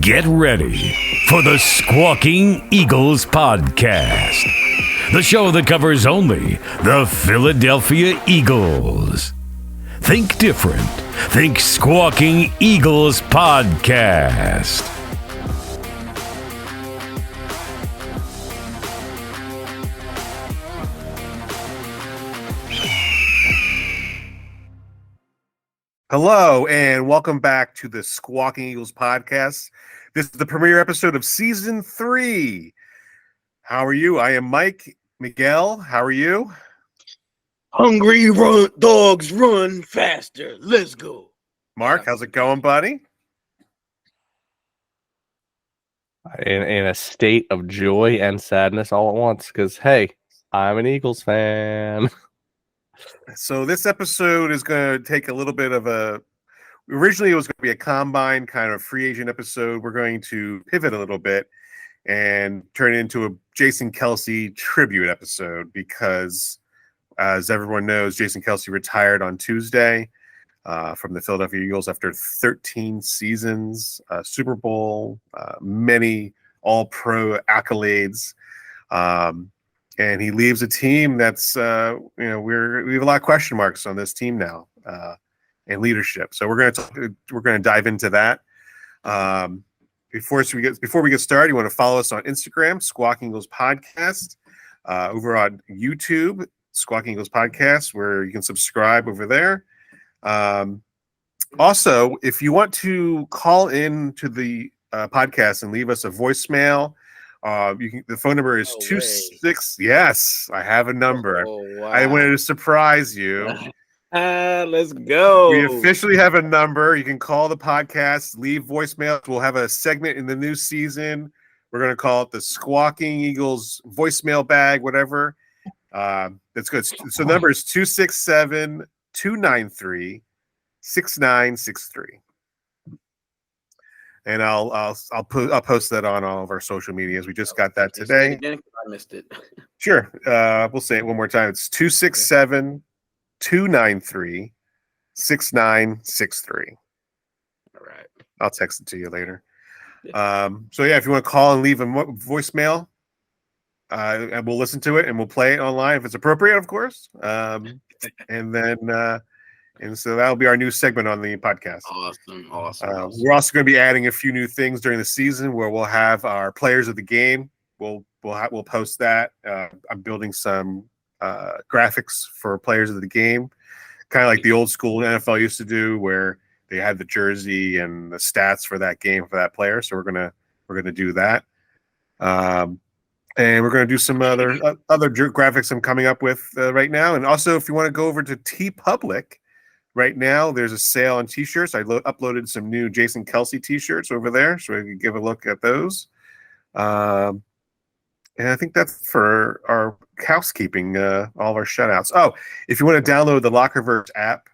Get ready for the Squawking Eagles Podcast, the show that covers only the Philadelphia Eagles. Think different. Think Squawking Eagles Podcast. Hello, and welcome back to the Squawking Eagles Podcast. This is the premiere episode of Season 3. How are you? I am Mike. Miguel, how are you? Hungry dogs run faster. Let's go. Mark, how's it going, buddy? In a state of joy and sadness all at once, because, hey, I'm an Eagles fan. So this episode is going to take a little bit of originally it was going to be a combine kind of free agent episode. We're going to pivot a little bit and turn it into a Jason Kelce tribute episode because, as everyone knows, Jason Kelce retired on Tuesday from the Philadelphia Eagles after 13 seasons, Super Bowl, many All-Pro accolades. And he leaves a team that's, we have a lot of question marks on this team now, and leadership. So we're going to dive into that. Before we get started, you want to follow us on Instagram, Squawking Eagles Podcast, over on YouTube, Squawking Eagles Podcast, where you can subscribe over there. Also, if you want to call in to the podcast and leave us a voicemail. The phone number is 26. Yes, I have a number. Oh, wow. I wanted to surprise you. Let's go. We officially have a number. You can call the podcast, leave voicemails. We'll have a segment in the new season. We're going to call it the Squawking Eagles voicemail bag, whatever. That's good. So the number is 267-293-6963. And I'll post that on all of our social medias. We just got that today. Again, I missed it. Sure. We'll say it one more time. It's 267-293-6963. All right. I'll text it to you later. So yeah, if you want to call and leave a voicemail, and we'll listen to it and we'll play it online if it's appropriate, of course. And so that'll be our new segment on the podcast. Awesome. We're also going to be adding a few new things during the season where we'll have our players of the game. We'll post that. I'm building some graphics for players of the game, kind of like the old school NFL used to do, where they had the jersey and the stats for that game for that player. So we're gonna do that, and we're gonna do some other graphics I'm coming up with right now. And also, if you want to go over to TeePublic. Right now, there's a sale on T-shirts. I uploaded some new Jason Kelce T-shirts over there, so you can give a look at those. And I think that's for our housekeeping, all of our shout-outs. Oh, if you want to download the Lockerverse app,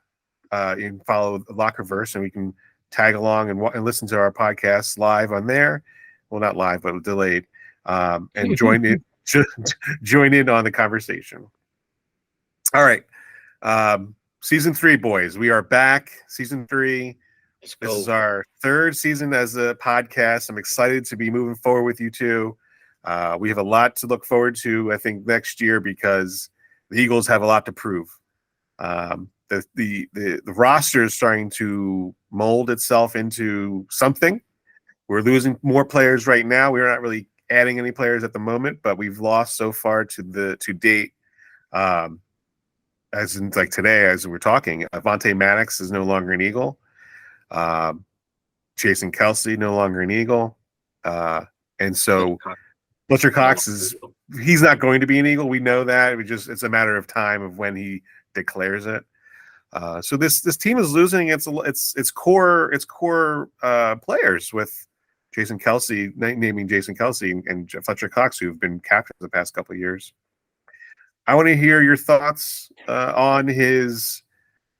you can follow Lockerverse, and we can tag along and listen to our podcasts live on there. Well, not live, but delayed. And join in on the conversation. All right. Season 3, boys. We are back. Season 3. This is our third season as a podcast. I'm excited to be moving forward with you two. We have a lot to look forward to, I think, next year because the Eagles have a lot to prove. The roster is starting to mold itself into something. We're losing more players right now. We're not really adding any players at the moment, but we've lost so far to date. As in, like today, as we're talking, Avonte Maddox is no longer an Eagle. Jason Kelce no longer an Eagle, and so Fletcher Cox he's not going to be an Eagle. We know that. It's a matter of time of when he declares it. So this team is losing its core players with Jason Kelce, naming Jason Kelce and Fletcher Cox, who've been captains the past couple of years. I want to hear your thoughts on his.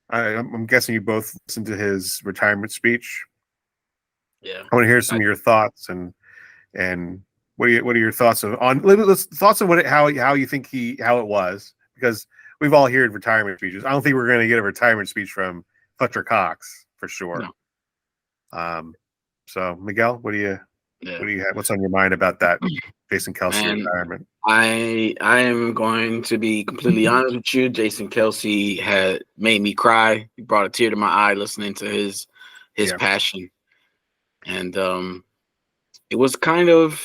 I'm guessing you both listened to his retirement speech. Yeah, I want to hear some of your thoughts and what are your thoughts on how you think how it was, because we've all heard retirement speeches. I don't think we're going to get a retirement speech from Fletcher Cox for sure. No. So, Miguel, what do you have? What's on your mind about that Jason Kelce retirement? I am going to be completely honest with you. Jason Kelce had made me cry. He brought a tear to my eye listening to his passion, and it was kind of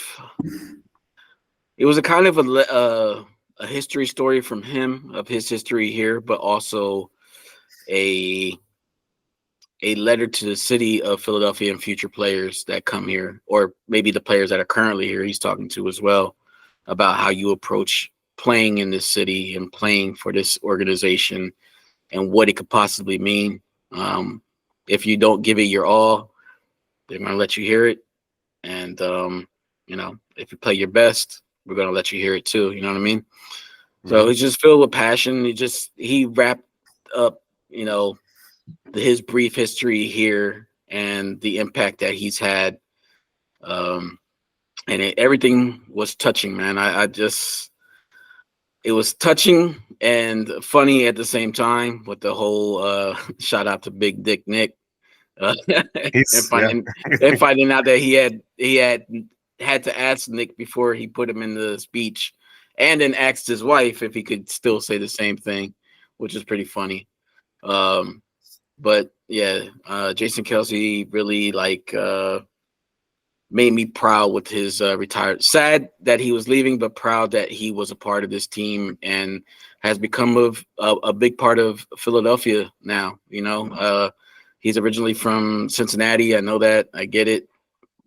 a history story from him of his history here, but also a letter to the city of Philadelphia and future players that come here, or maybe the players that are currently here he's talking to as well, about how you approach playing in this city and playing for this organization and what it could possibly mean. If you don't give it your all, they're going to let you hear it. And, if you play your best, we're going to let you hear it too. You know what I mean? Mm-hmm. So he's just filled with passion. He wrapped up, his brief history here and the impact that he's had. Everything was touching, man. It was touching and funny at the same time with the whole shout out to Big Dick Nick and finding out that he had to ask Nick before he put him in the speech, and then asked his wife if he could still say the same thing, which is pretty funny. But yeah, Jason Kelce really made me proud with his retired. Sad that he was leaving, but proud that he was a part of this team and has become a big part of Philadelphia now. He's originally from Cincinnati. I know that. I get it.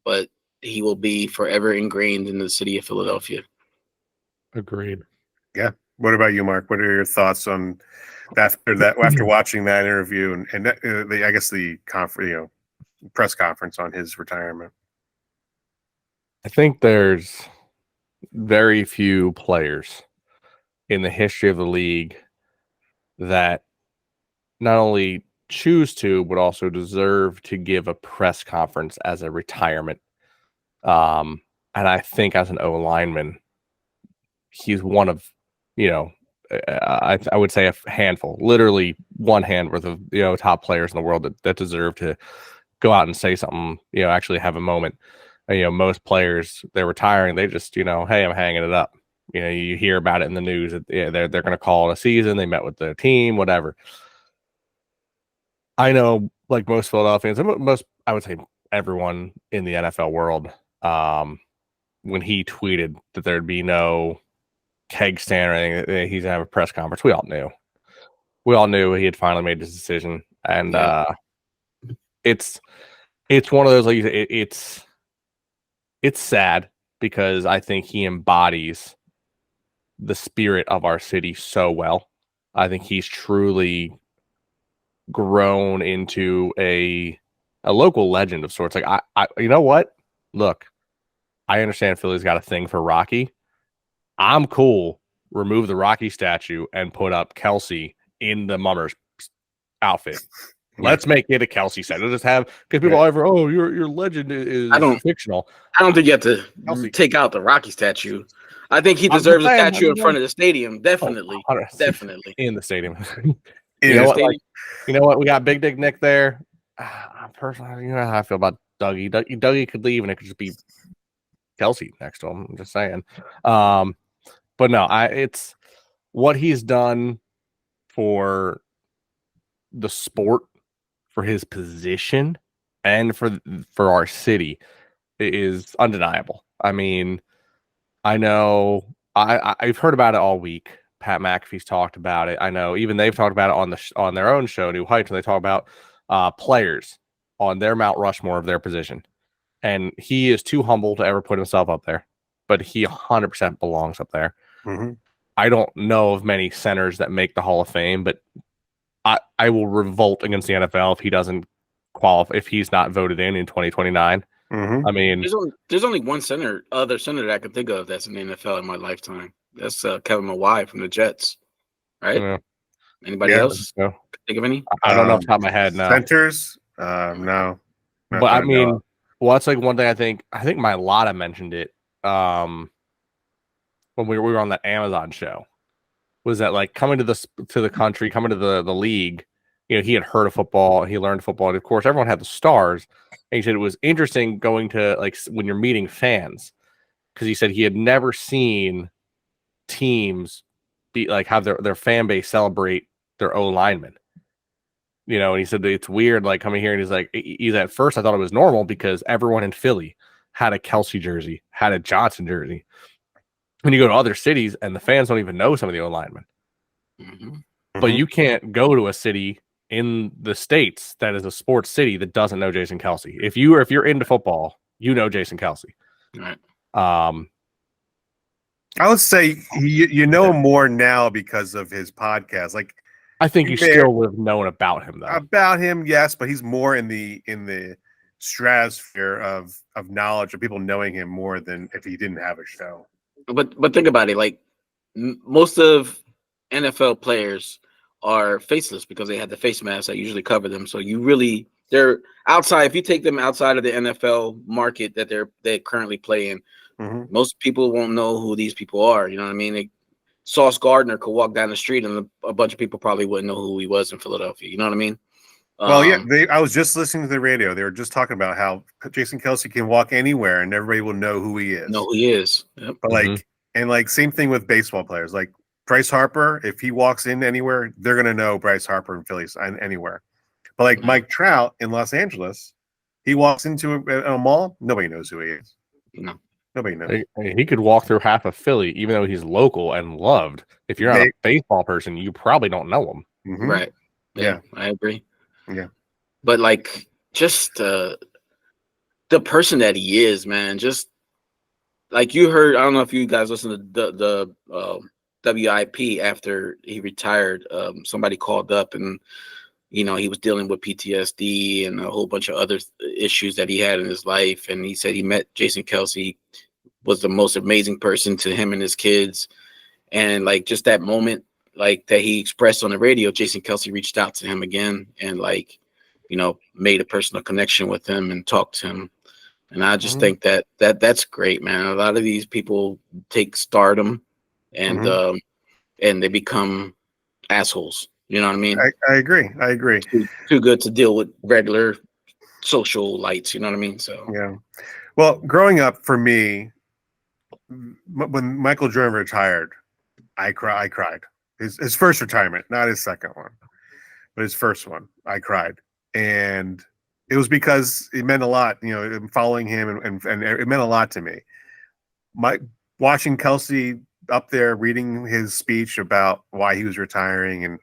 But he will be forever ingrained in the city of Philadelphia. Agreed. Yeah. What about you, Mark? What are your thoughts on after watching that interview and I guess the press conference on his retirement? I think there's very few players in the history of the league that not only choose to, but also deserve to give a press conference as a retirement. And I think as an O-lineman, he's one of, I would say a handful, literally one hand worth of, top players in the world that deserve to go out and say something, actually have a moment. Most players, they're retiring. They just, hey, I'm hanging it up. You hear about it in the news. They're going to call it a season. They met with the team, whatever. I know, like most Philadelphians, I would say everyone in the NFL world, when he tweeted that there'd be no keg stand or anything, he's going to have a press conference, we all knew he had finally made his decision. And it's one of those, like, it's sad because I think he embodies the spirit of our city so well. I think he's truly grown into a local legend of sorts. Like, I you know what? Look, I understand Philly's got a thing for Rocky. I'm cool. Remove the Rocky statue and put up Kelce in the Mummers outfit. Let's make it a Kelce set. Let's just have, because people are your legend is fictional. I don't think you have to take out the Rocky statue. I think he deserves a statue in front of the stadium. Definitely, definitely in the stadium. You know what? We got Big Dick Nick there. Personally, you know how I feel about Dougie. Dougie could leave, and it could just be Kelce next to him. I'm just saying. But no, it's what he's done for the sport, for his position, and for our city is undeniable. I mean, I know I've heard about it all week. Pat McAfee's talked about it. I know even they've talked about it on their own show, New Heights, and they talk about players on their Mount Rushmore of their position. And he is too humble to ever put himself up there, but he 100% belongs up there. Mm-hmm. I don't know of many centers that make the Hall of Fame, but I will revolt against the NFL if he doesn't qualify, if he's not voted in 2029. Mm-hmm. I mean, there's only one other center that I can think of that's in the NFL in my lifetime. That's Kevin Mawai from the Jets, right? Yeah. Anybody else? No. Think of any? I don't know off the top of my head now. Centers? No. But I mean, well, that's like one thing I think Mylotta mentioned it when we were on that Amazon show, was that like coming to the country, coming to the league, he had heard of football, he learned football, and of course, everyone had the stars. And he said it was interesting going to like when you're meeting fans, because he said he had never seen teams be like have their fan base celebrate their O linemen. And he said that it's weird, like coming here, and he's at first I thought it was normal because everyone in Philly had a Kelce jersey, had a Johnson jersey. When you go to other cities and the fans don't even know some of the O linemen. But you can't go to a city in the States that is a sports city that doesn't know Jason Kelce. If you're into football, you know Jason Kelce. Right. I would say you know him more now because of his podcast. Like, I think you still would have known about him though. About him, yes, but he's more in the stratosphere of knowledge of people knowing him more than if he didn't have a show. But think about it. Like most of NFL players are faceless because they have the face masks that usually cover them. So they're outside. If you take them outside of the NFL market that they currently play in, most people won't know who these people are. You know what I mean? Sauce Gardner could walk down the street and a bunch of people probably wouldn't know who he was in Philadelphia. You know what I mean? Well, yeah. I was just listening to the radio. They were just talking about how Jason Kelce can walk anywhere and everybody will know who he is. Yep. But same thing with baseball players. Like Bryce Harper, if he walks in anywhere, they're gonna know Bryce Harper in Philly anywhere. But like Mike Trout in Los Angeles, he walks into a mall, nobody knows who he is. No, nobody knows. He could walk through half of Philly, even though he's local and loved. If you're not a baseball person, you probably don't know him. Right? Yeah, I agree. Yeah, but like just the person that he is, man. Just like you heard, I don't know if you guys listened to the WIP after he retired. Somebody called up and he was dealing with PTSD and a whole bunch of other issues that he had in his life. And he said he met Jason Kelce, was the most amazing person to him and his kids. And like just that moment, like that he expressed on the radio, Jason Kelce reached out to him again and made a personal connection with him and talked to him. And I just think that's great, man. A lot of these people take stardom and they become assholes. You know what I mean? I agree. Too good to deal with regular social lights. You know what I mean? So yeah. Well, growing up for me, when Michael Jordan retired, I cried. His first retirement, not his second one, but his first one. I cried, and it was because it meant a lot. Following him and it meant a lot to me. Watching Kelce up there reading his speech about why he was retiring and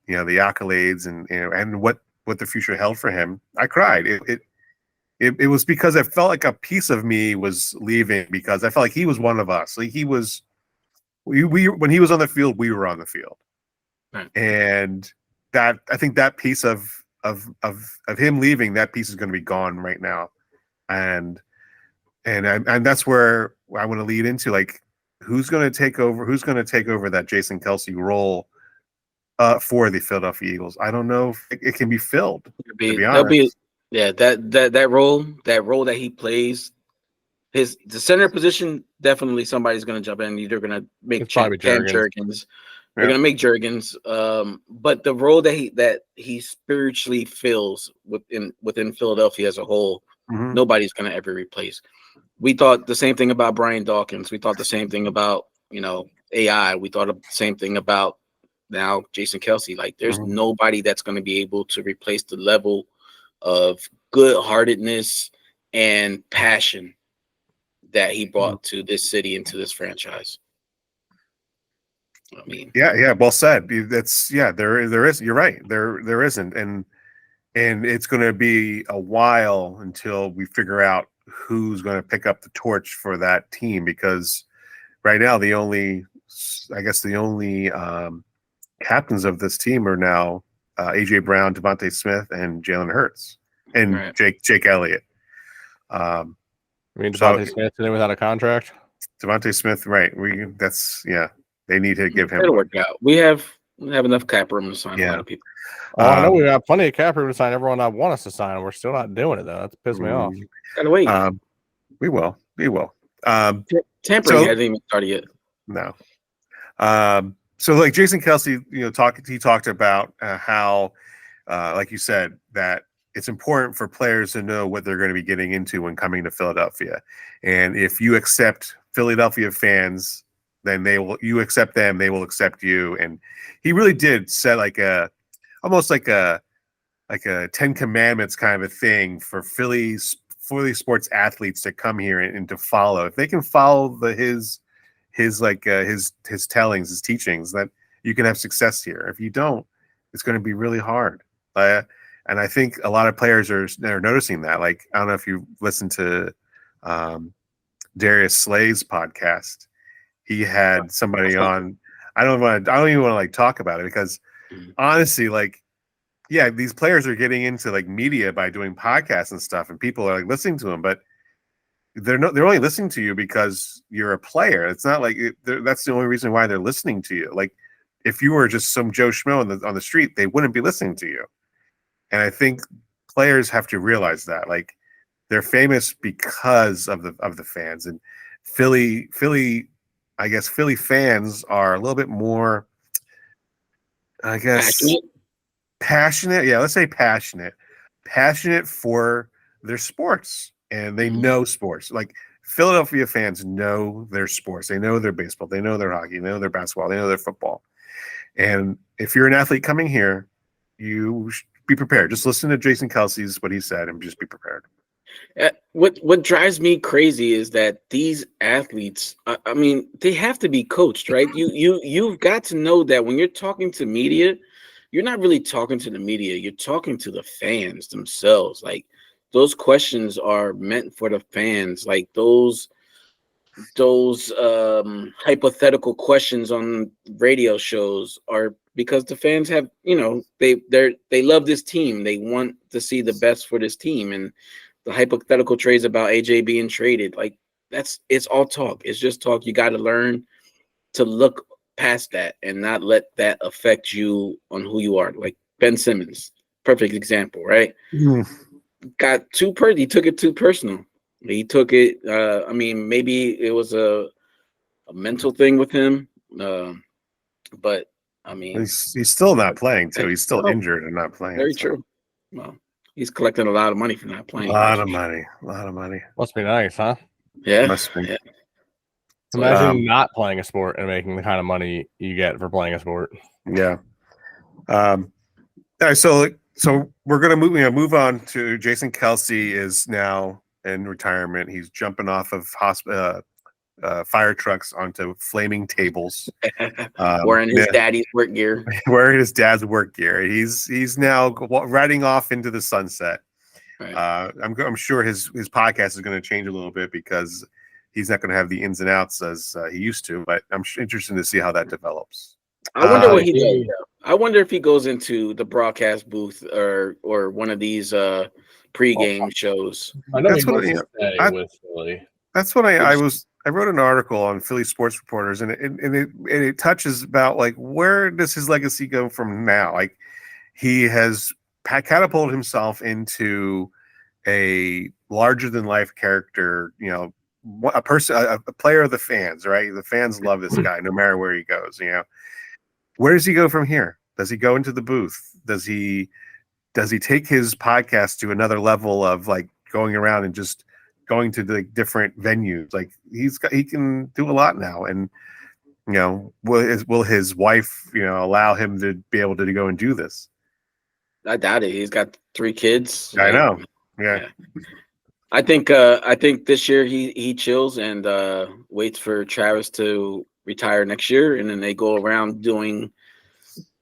the accolades and what the future held for him, I cried. It was because I felt like a piece of me was leaving because I felt like he was one of us. Like he was. We when he was on the field, we were on the field, right. And that I think that piece of him leaving, that piece is going to be gone right now, and that's where I want to lead into like who's going to take over that Jason Kelce role for the Philadelphia Eagles. I don't know if it can be filled. That role that he plays. The center position, definitely somebody's going to jump in. Either going to make Cam Jurgens. They're going to make Jurgens. But the role that he spiritually fills within Philadelphia as a whole, nobody's going to ever replace. We thought the same thing about Brian Dawkins. We thought the same thing about AI. We thought the same thing about now Jason Kelce. Like there's nobody that's going to be able to replace the level of good-heartedness and passion that he brought to this city and to this franchise. I mean, yeah, well said. There is. You're right. There isn't, and it's going to be a while until we figure out who's going to pick up the torch for that team because right now the only captains of this team are now AJ Brown, Devontae Smith, and Jalen Hurts, and Jake Elliott. Devontae Smith today without a contract. Devontae Smith, right? They need to give him. It'll work out. We have enough cap room to sign a lot of people. I know we got plenty of cap room to sign everyone that want us to sign. We're still not doing it though. That's pissed me off. Gotta wait. We will. Tampering hasn't even started yet. No. So like Jason Kelce, he talked about how like you said, that it's important for players to know what they're going to be getting into when coming to Philadelphia. And if you accept Philadelphia fans, then you accept them, they will accept you. And he really did set almost like a 10 Commandments kind of a thing for Philly sports athletes to come here and to follow. If they can follow his tellings, his teachings, that you can have success here. If you don't, it's going to be really hard. And I think a lot of players are noticing that. Like, I don't know if you listened to Darius Slay's podcast. He had somebody on. I don't even want to like talk about it because honestly, like, yeah, these players are getting into like media by doing podcasts and stuff, and people are like listening to them, but they're only listening to you because you're a player. It's not like that's the only reason why they're listening to you. Like, if you were just some Joe Schmo on the street, they wouldn't be listening to you. And I think players have to realize that, like, they're famous because of the fans. And Philly, I guess Philly fans are a little bit more, I guess, passionate. Yeah, let's say passionate for their sports, and they know sports. Like, Philadelphia fans know their sports. They know their baseball. They know their hockey. They know their basketball. They know their football. And if you're an athlete coming here, you should be prepared. Just listen to Jason Kelce's what he said, and just be prepared. What drives me crazy is that these athletes, I mean, they have to be coached, right? You've got to know that when you're talking to media, you're not really talking to the media. You're talking to the fans themselves. Like, those questions are meant for the fans. Like, those hypothetical questions on radio shows are because the fans have, they love this team. They want to see the best for this team. And the hypothetical trades about AJ being traded, like, it's all talk. It's just talk. You got to learn to look past that and not let that affect you on who you are. Like Ben Simmons, perfect example, right? Got he took it too personal. He took it. I mean, maybe it was a mental thing with him, but I mean, he's still not playing too. He's still injured and not playing. Very true. Well, he's collecting a lot of money for not playing. A lot of money. Must be nice, huh? Yeah. Must be. Yeah. Imagine not playing a sport and making the kind of money you get for playing a sport. Yeah. All right, so we're gonna move on to Jason Kelce is now in retirement. He's jumping off of fire trucks onto flaming tables, wearing his daddy's work gear. Wearing his dad's work gear. He's now riding off into the sunset. Right. I'm sure his podcast is going to change a little bit because he's not going to have the ins and outs as he used to. But I'm interested to see how that develops. I wonder what he does. I wonder if he goes into the broadcast booth or one of these pregame shows. I know that's what I wrote an article on Philly Sports Reporters, and it touches about, like, where does his legacy go from now? Like, he has catapulted himself into a larger than life character, a player of the fans, right? The fans love this guy no matter where he goes. Where does he go from here? Does he go into the booth? Does he take his podcast to another level of, like, going around and just going to the different venues? Like, he can do a lot now, and will his wife allow him to be able to go and do this? I doubt it. He's got 3 kids. I know. Yeah. I think this year he chills and waits for Travis to retire next year, and then they go around doing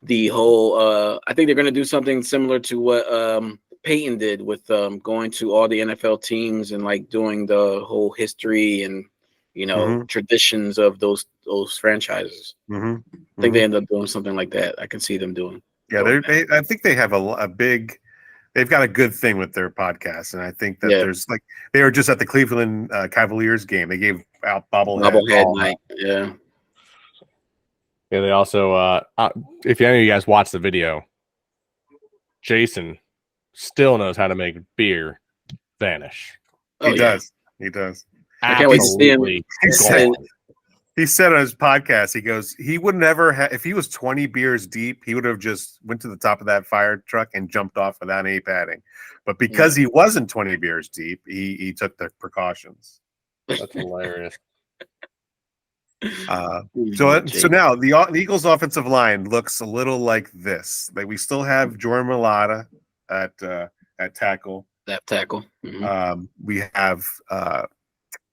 the whole I think they're going to do something similar to what Peyton did with going to all the NFL teams and, like, doing the whole history and traditions of those franchises. I think they end up doing something like that. I can see them doing. Yeah, I think they have they've got a good thing with their podcast, and I think that there's, like, they were just at the Cleveland Cavaliers game. They gave out bobblehead night. Yeah. Yeah, they also if any of you guys watch the video, Jason still knows how to make beer vanish. He does. I can't wait to see him. He said on his podcast, he goes, he would never have, if he was 20 beers deep, he would have just went to the top of that fire truck and jumped off without any padding. But because he wasn't 20 beers deep, he took the precautions. That's hilarious. So now the Eagles offensive line looks a little like this. Like we still have Jordan Mailata at tackle. Left tackle. Mm-hmm. We have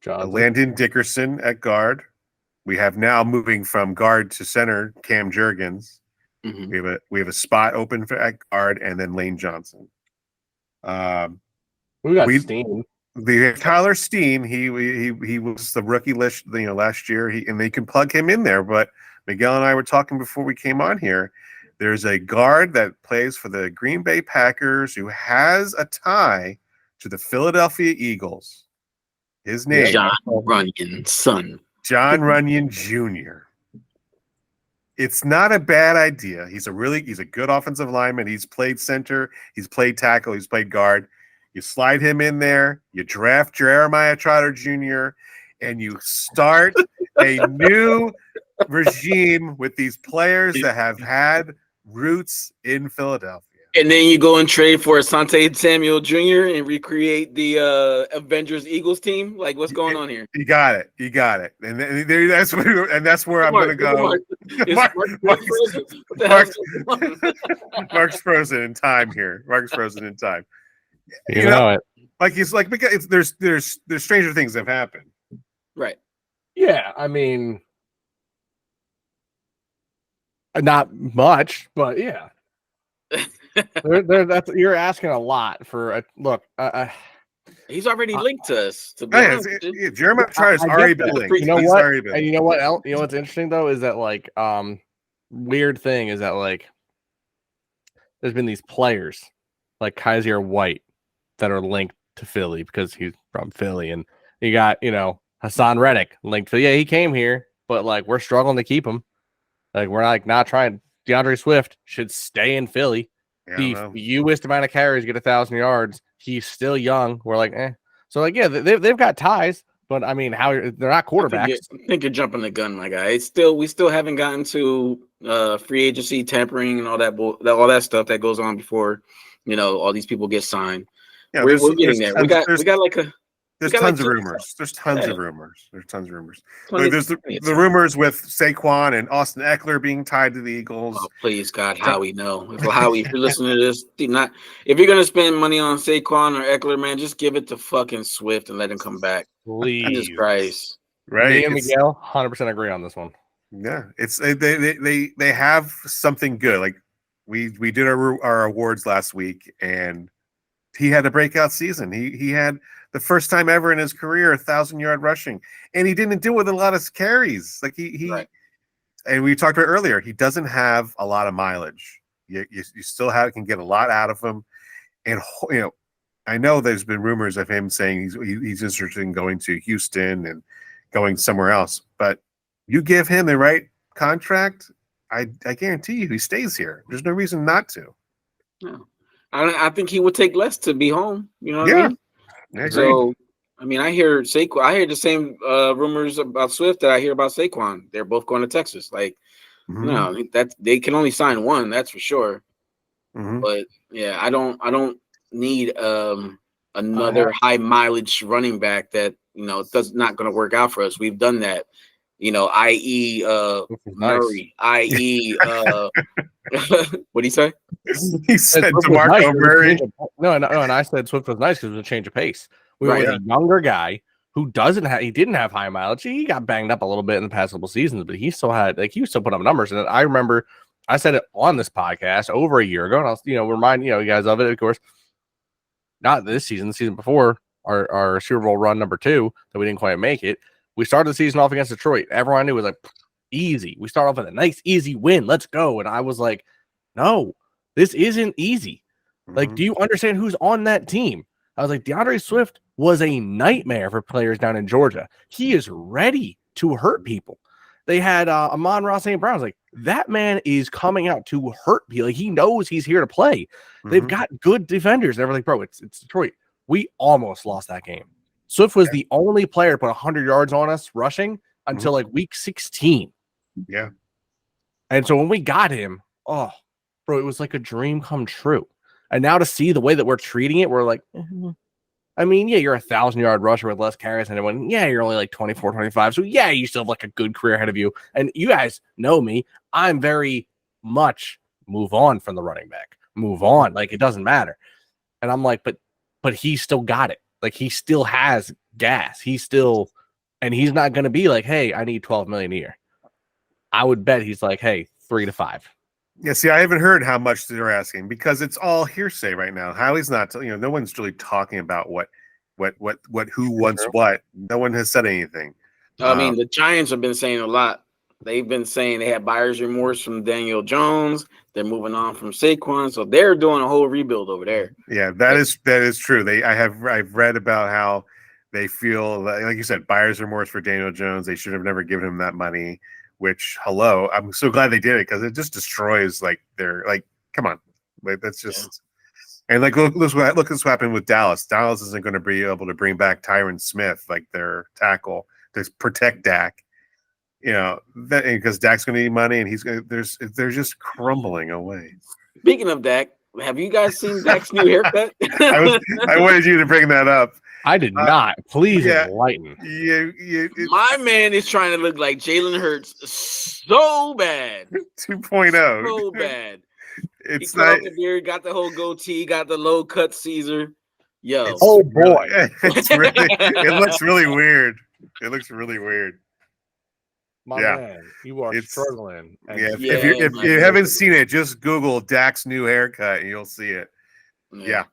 Landon Dickerson at guard. We have now moving from guard to center Cam Jurgens. Mm-hmm. We have a spot open at guard, and then Lane Johnson. We got Steen. We have Tyler Steen. He was the rookie list, last year. And they can plug him in there. But Miguel and I were talking before we came on here. There's a guard that plays for the Green Bay Packers who has a tie to the Philadelphia Eagles. His name, John Runyon's son. John Runyon Jr. It's not a bad idea. He's a good offensive lineman. He's played center. He's played tackle. He's played guard. You slide him in there. You draft Jeremiah Trotter Jr. and you start a new regime with these players that have had roots in Philadelphia. And then you go and trade for Asante Samuel Jr. and recreate the Avengers Eagles team. Like, what's going on here? You got it. And that's where I'm going to go. Mark's frozen in time here. Mark's frozen in time. You know it. Like he's like, because there's stranger things have happened. Right. Yeah, I mean, not much, but yeah. You're asking a lot for a look. He's already linked to us. Jeremiah Trotter's already been linked. You know what? And you know what else? You know what's interesting though is that weird thing is that there's been these players like Kaiser White that are linked to Philly because he's from Philly, and you got Hassan Reddick linked to. Yeah, he came here, but we're struggling to keep him. We're not trying. DeAndre Swift should stay in Philly. The fewest amount of carries, get 1,000 yards. He's still young. We're eh. So they've got ties, but I mean, they're not quarterbacks. I think you're jumping the gun, my guy. We still haven't gotten to free agency tampering and all that stuff that goes on before all these people get signed. Yeah, we're getting there. We got There's tons of rumors. There's tons of rumors. There's the rumors with Saquon and Austin Eckler being tied to the Eagles. Oh, please, God, Howie, no. Howie, if you're listening to this, if you're gonna spend money on Saquon or Eckler, man, just give it to fucking Swift and let him come back. Please, Jesus Christ. Right, me and Miguel 100% agree on this one. Yeah, it's they have something good. Like we did our awards last week, and he had a breakout season. He had the first time ever in his career 1,000-yard rushing, and he didn't do it with a lot of carries. Right. And we talked about earlier, he doesn't have a lot of mileage. You still can get a lot out of him, and I know there's been rumors of him saying he's interested in going to Houston and going somewhere else, but you give him the right contract, I guarantee you he stays here. There's no reason not to. No. I think he would take less to be home. You know what I mean? So, I mean, I hear Saquon. I hear the same rumors about Swift that I hear about Saquon. They're both going to Texas. That they can only sign one. That's for sure. Mm-hmm. But yeah, I don't need another high mileage running back that not going to work out for us. We've done that. I.e. Murray. I.e. What did he say? He said DeMarco Murray. No, and I said Swift was nice because it was a change of pace. We were a younger guy who didn't have high mileage. He got banged up a little bit in the past couple seasons, but he still had he still put up numbers. And I remember I said it on this podcast over a year ago, and I'll remind you guys of it, of course. Not this season, the season before our Super Bowl run number 2 that we didn't quite make it. We started the season off against Detroit. Everyone knew it was easy. We start off with a nice, easy win. Let's go. And I was like, no, this isn't easy. Mm-hmm. Do you understand who's on that team? I was like, DeAndre Swift was a nightmare for players down in Georgia. He is ready to hurt people. They had Amon-Ra St. Brown. I was like, that man is coming out to hurt people. He knows he's here to play. Mm-hmm. They've got good defenders. And everything, bro, it's Detroit. We almost lost that game. Swift was the only player to put 100 yards on us rushing until like week 16. Yeah. And so when we got him, oh, bro, it was like a dream come true. And now to see the way that we're treating it, we're like, I mean, yeah, you're a 1,000-yard rusher with less carries than anyone. Yeah, you're only like 24, 25. So yeah, you still have like a good career ahead of you. And you guys know me. I'm very much move on from the running back. Move on. Like, it doesn't matter. And I'm like, but he still got it. Like, he still has gas. And he's not going to be like, hey, I need $12 million a year. I would bet he's like, hey, 3 to 5. Yeah, see, I haven't heard how much they're asking because it's all hearsay right now. Howie's not, no one's really talking about who wants what. No one has said anything. I mean, the Giants have been saying a lot. They've been saying they had buyer's remorse from Daniel Jones. They're moving on from Saquon, so they're doing a whole rebuild over there. Yeah, that is true. I've read about how they feel like you said, buyer's remorse for Daniel Jones. They should have never given him that money. Which, hello, I'm so glad they did it because it just destroys come on, that's just and look what's happened with Dallas. Dallas isn't going to be able to bring back Tyron Smith, like their tackle, to protect Dak. Because Dak's going to need money, and they're just crumbling away. Speaking of Dak, have you guys seen Dak's new haircut? I wanted you to bring that up. I did not. Please enlighten. My man is trying to look like Jalen Hurts so bad. 2.0. So bad. It's he cut not. off the beard, got the whole goatee, got the low cut Caesar. Yo. Oh boy. It looks really weird. It looks really weird. My man, you are struggling. Yeah, if you haven't seen it, just Google Dak's new haircut and you'll see it. Yeah.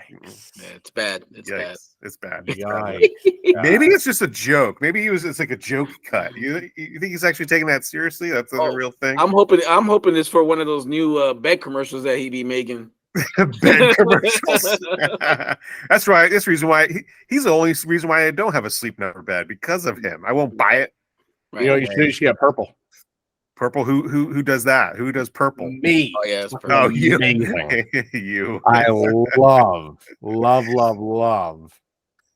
It's bad. It's bad. It's bad. Maybe it's just a joke. Maybe it's like a joke cut. You think he's actually taking that seriously? That's a real thing. I'm hoping it's for one of those new bed commercials that he be making. Bed commercials. That's right. That's the reason why he's the only reason why I don't have a sleep number bed, because of him. I won't buy it. Right. You should get purple. Purple? Who does that? Who does purple? Me. Oh yeah, it's purple. Oh, you. You. I love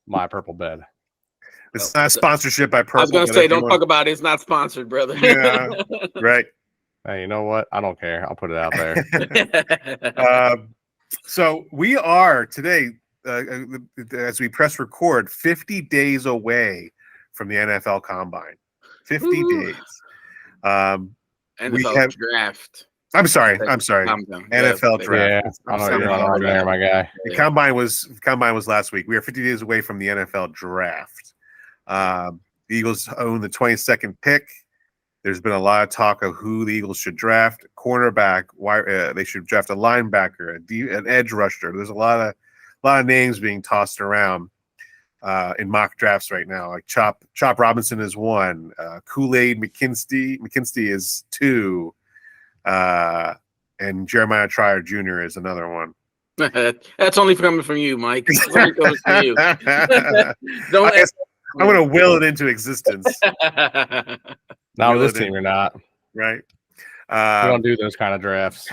my purple bed. It's not sponsorship by Purple. I was gonna say, don't talk about it. It's not sponsored, brother. Yeah, right. Hey, you know what? I don't care. I'll put it out there. So we are today, as we press record, 50 days away from the NFL Combine. 50 days. NFL draft. I'm sorry. NFL draft. Yeah, I'm not there, my guy. The combine was last week. We are 50 days away from the NFL draft. The Eagles own the 22nd pick. There's been a lot of talk of who the Eagles should draft. Cornerback. Why they should draft a linebacker, an edge rusher. There's a lot of names being tossed around in mock drafts right now. Like Chop Robinson is one. Kool-Aid McKinsey is two. And Jeremiah Trier Jr. is another one. That's only coming from you, Mike. It's only coming from you. I'm going to will it into existence. Not with this team, you're not. Right. We don't do those kind of drafts.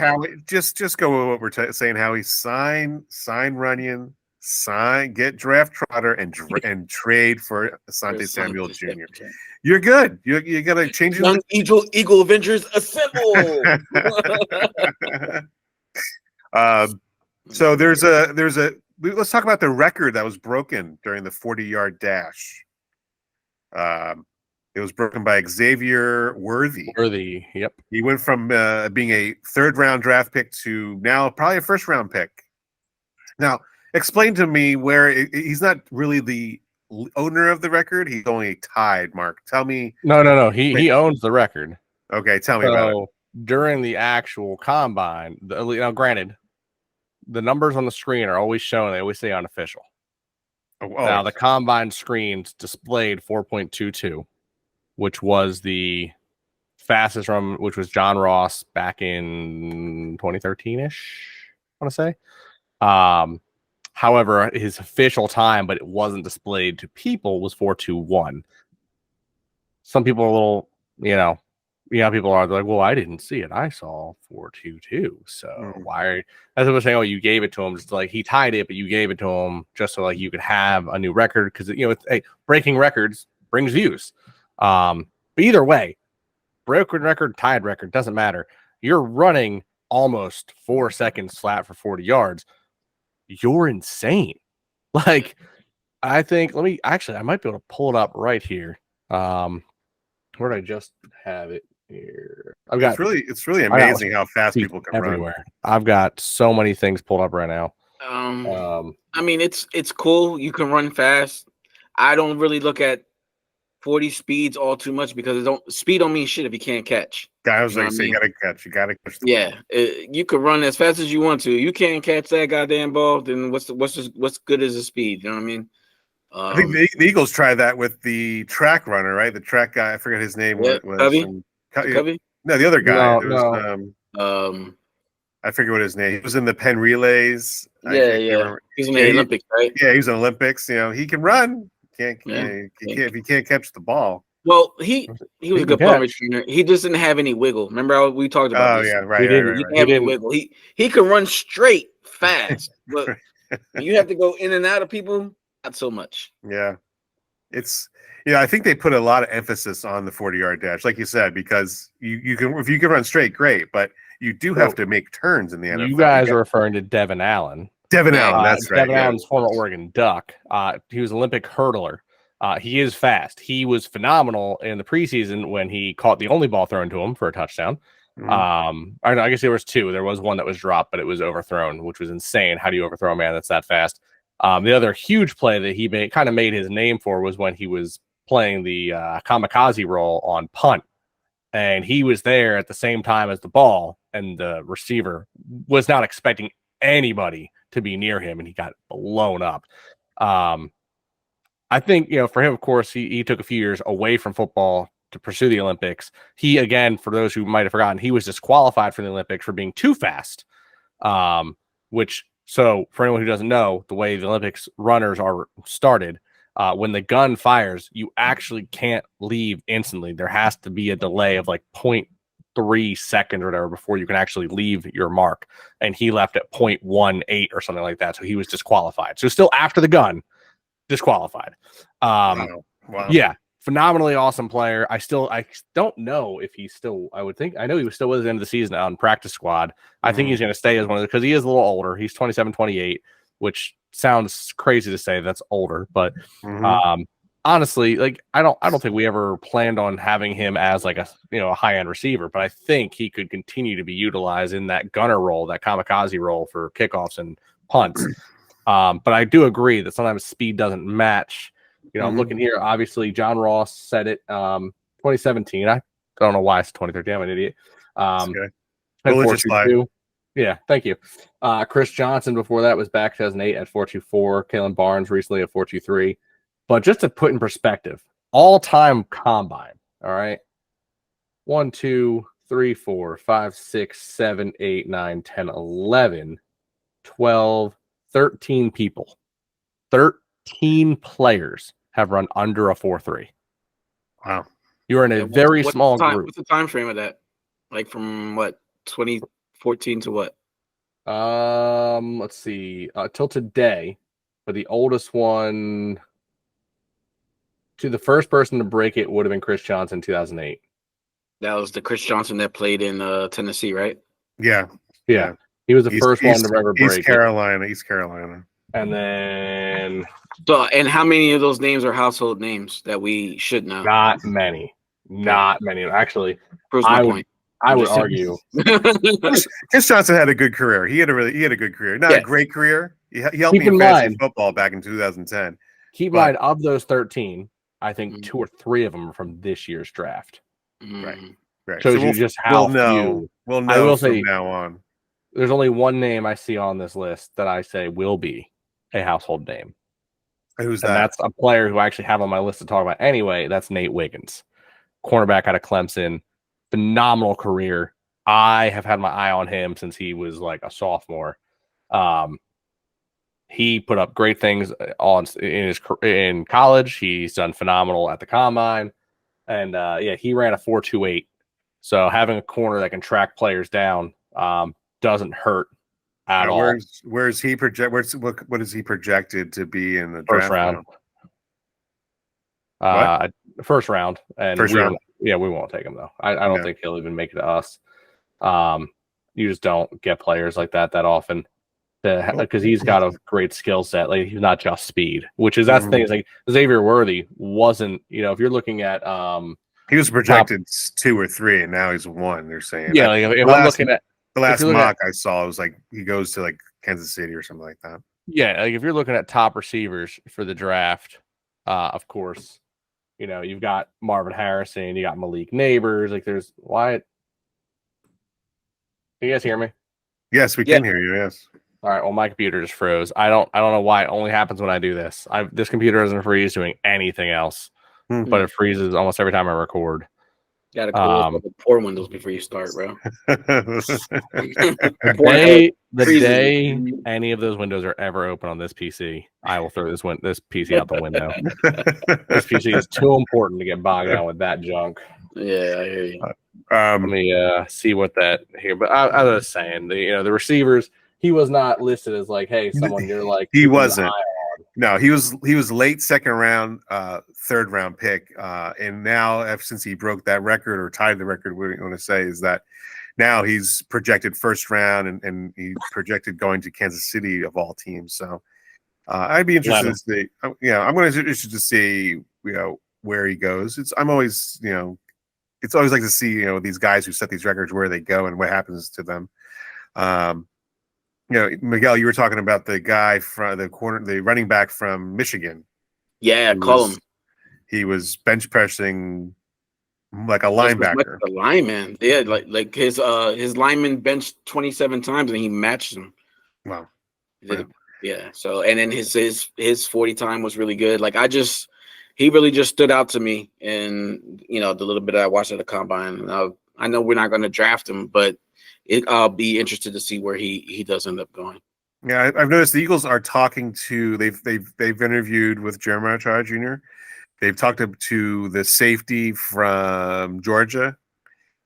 Just go with what we're saying. Howie, sign Runyon, get draft Trotter and trade for Asante Samuel Jr. You're good. You got to change Young Eagle Avengers assemble. So let's talk about the record that was broken during the 40-yard dash. It was broken by Xavier Worthy. Yep. He went from being a third-round draft pick to now probably a first-round pick. Now, explain to me where he's not really the owner of the record. He's only tied. Mark, tell me. No. He owns the record. Okay, tell me about it. During the actual combine, granted, the numbers on the screen are always shown. They always say unofficial. Now the combine screens displayed 4.22, which was the fastest run, which was John Ross back in 2013-ish, I want to say. However, his official time, but it wasn't displayed to people, was 4.21. Some people are a little, people are like, well, I didn't see it. I saw 4.22. So why? As I was saying, you gave it to him. Just like he tied it, but you gave it to him just so like you could have a new record because breaking records brings views. But either way, broken record, tied record, doesn't matter. You're running almost 4 seconds flat for 40 yards. You're insane. Like, I think, I might be able to pull it up right here. Where did I just have it here? It's really amazing how fast people can everywhere. run. I've got so many things pulled up right now. I mean, it's cool. You can run fast. I don't really look at 40 speeds all too much because speed don't mean shit if you can't catch. I was like, you gotta catch. You gotta catch. You could run as fast as you want to. You can't catch that goddamn ball. Then what's good as the speed? You know what I mean? I think the Eagles tried that with the track runner, right? The track guy. I forget his name. Covey? No, the other guy. No. I forget what his name. He was in the Penn relays. Yeah. He's in the Olympics, right? Yeah, he was in the Olympics. You know, he can run. If you can't catch the ball. Well, he was a good punt returner. He just didn't have any wiggle. Remember how we talked about this? Oh, yeah, right. He didn't have any wiggle. He could run straight, fast, but you have to go in and out of people, not so much. Yeah. I think they put a lot of emphasis on the 40-yard dash, like you said, because you can, if you can run straight, great, but you do have to make turns in the NFL. You guys are referring to Devin Allen. That's right. Devin Allen's former Oregon Duck. He was an Olympic hurdler. He is fast. He was phenomenal in the preseason when he caught the only ball thrown to him for a touchdown. I guess there was two. There was one that was dropped, but it was overthrown, which was insane. How do you overthrow a man that's that fast? The other huge play that he made his name for was when he was playing the kamikaze role on punt. And he was there at the same time as the ball, and the receiver was not expecting anybody to be near him, and he got blown up. I think, for him, of course, he took a few years away from football to pursue the Olympics. He, again, for those who might have forgotten, he was disqualified from the Olympics for being too fast, so for anyone who doesn't know, the way the Olympics runners are started, when the gun fires, you actually can't leave instantly. There has to be a delay of like 0.3 seconds or whatever before you can actually leave your mark. And he left at 0.18 or something like that. So he was disqualified. So still after the gun, disqualified. Wow. Yeah. Phenomenally awesome player. I don't know if he's still, I know he was still with us at the end of the season on practice squad. I think he's going to stay as one of the, because he is a little older. He's 27, 28, which sounds crazy to say that's older, but honestly, like I don't think we ever planned on having him as like a high-end receiver, but I think he could continue to be utilized in that gunner role, that kamikaze role for kickoffs and punts. But I do agree that sometimes speed doesn't match. I'm looking here. Obviously, John Ross said it 2017. I don't know why it's 2013. I'm an idiot. Okay. Yeah, thank you. Chris Johnson before that was back 2008 at 4.24. Kalen Barnes recently at 4.23. But just to put in perspective, all-time combine, all right? 1, 2, 3, 4, 5, 6, 7, 8, 9, 10, 11, 12, 13 people. 13 players have run under a 4.3. Wow. You're in a very small group. What's the time frame of that? Like from what, 2014 to what? Let's see. Till today, but the oldest one to the first person to break it would have been Chris Johnson, 2008. That was the Chris Johnson that played in Tennessee, right? Yeah. He was the first one to ever break East Carolina. And then and how many of those names are household names that we should know? Not many. Actually, proves my point. I would argue Chris Johnson had a good career. He had a good career. Not a great career. He helped me in fantasy football back in 2010. Keep in mind, of those 13, I think 2 or 3 of them are from this year's draft. Right. Shows you just how few. We'll know from now on. There's only one name I see on this list that I say will be a household name. Who's that? And that's a player who I actually have on my list to talk about anyway. That's Nate Wiggins, cornerback out of Clemson. Phenomenal career. I have had my eye on him since he was like a sophomore. He put up great things in college. He's done phenomenal at the combine, and he ran a 4.28. So having a corner that can track players down doesn't hurt at all. Where's he project? What is he projected to be in the first draft round? First round, and Yeah, we won't take him though. I don't think he'll even make it to us. You just don't get players like that often, because he's got a great skill set. Like he's not just speed, which is that's the thing. Is like Xavier Worthy wasn't. If you're looking at he was projected 2 or 3, and now he's 1. They're saying if I'm looking at the last mock I saw, it was like he goes to like Kansas City or something like that. Yeah, like if you're looking at top receivers for the draft, of course, you've got Marvin Harrison, you got Malik Neighbors. Like there's Wyatt. Can you guys hear me? Yes, we can hear you. Yes. All right. Well, my computer just froze. I don't know why. It only happens when I do this. This computer doesn't freeze doing anything else, but it freezes almost every time I record. Got to close the poor windows before you start, bro. The day any of those windows are ever open on this PC, I will throw this PC out the window. This PC is too important to get bogged down with that junk. Yeah, I hear you. Let me see what that here. But I was saying, the receivers, he was not listed as like, hey, someone you're like. He wasn't. No, he was late second round, third round pick, and now ever since he broke that record or tied the record, what we want to say is that now he's projected first round, and he projected going to Kansas City of all teams. So I'd be interested to see. I'm going to interested to see where he goes. I'm always it's always like to see these guys who set these records where they go and what happens to them. Miguel, you were talking about the guy from the running back from Michigan. Yeah, call him. He was bench pressing like a linebacker. A lineman. Yeah, like his lineman benched 27 times and he matched him. Wow. Yeah. So and then his 40 time was really good. Like he really just stood out to me, and the little bit I watched at the combine. I know we're not going to draft him, but I'll be interested to see where he does end up going. Yeah, I've noticed the Eagles are talking to. They've interviewed with Jeremiah Trott Jr. They've talked to the safety from Georgia,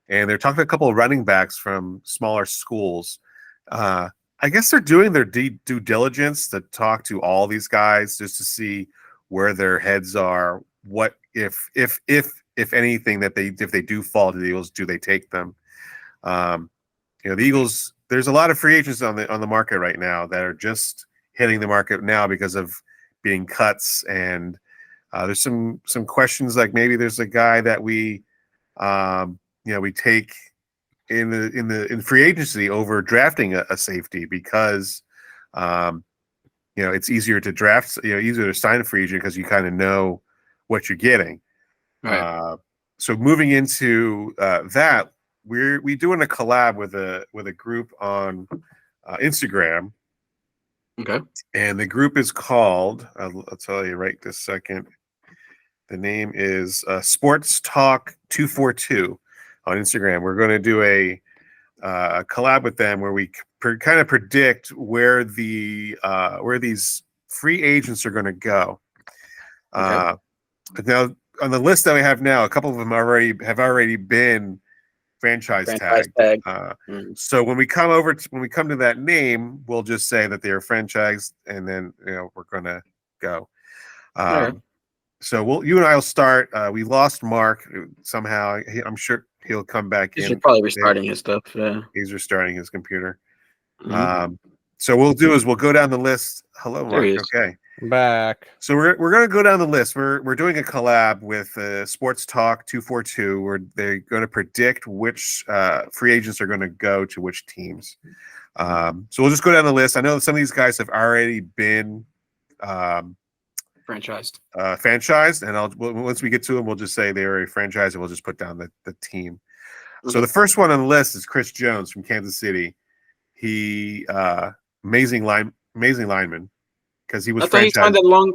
and they're talking to a couple of running backs from smaller schools. I guess they're doing their due diligence to talk to all these guys just to see where their heads are. What if anything that if they do fall to the Eagles, do they take them? The Eagles. There's a lot of free agents on the market right now that are just hitting the market now because of being cuts, and there's some questions like maybe there's a guy that we take in free agency over drafting a safety because it's easier to draft, easier to sign a free agent because you kind of know what you're getting. Right. So moving into that, we doing a collab with a group on Instagram. Okay. And the group is called, I'll tell you right this second. The name is Sports Talk 242 on Instagram. We're going to do a collab with them where we kind of predict where these free agents are going to go. Okay. Now on the list that we have now, a couple of them have already been franchise tag. So when we come to that name, we'll just say that they're franchised, and then we're going to go. Right. So you and I will start. We lost Mark somehow. I'm sure he'll come back in. He's probably restarting his stuff. Yeah, he's restarting his computer. Mm-hmm. So we'll go down the list. Hello, Mark. Okay, I'm back. So we're going to go down the list. We're doing a collab with Sports Talk 242, where they're going to predict which free agents are going to go to which teams. So we'll just go down the list. I know that some of these guys have already been franchised, and once we get to them, we'll just say they're a franchise, and we'll just put down the team. Mm-hmm. So the first one on the list is Chris Jones from Kansas City. He amazing lineman because he was franchised.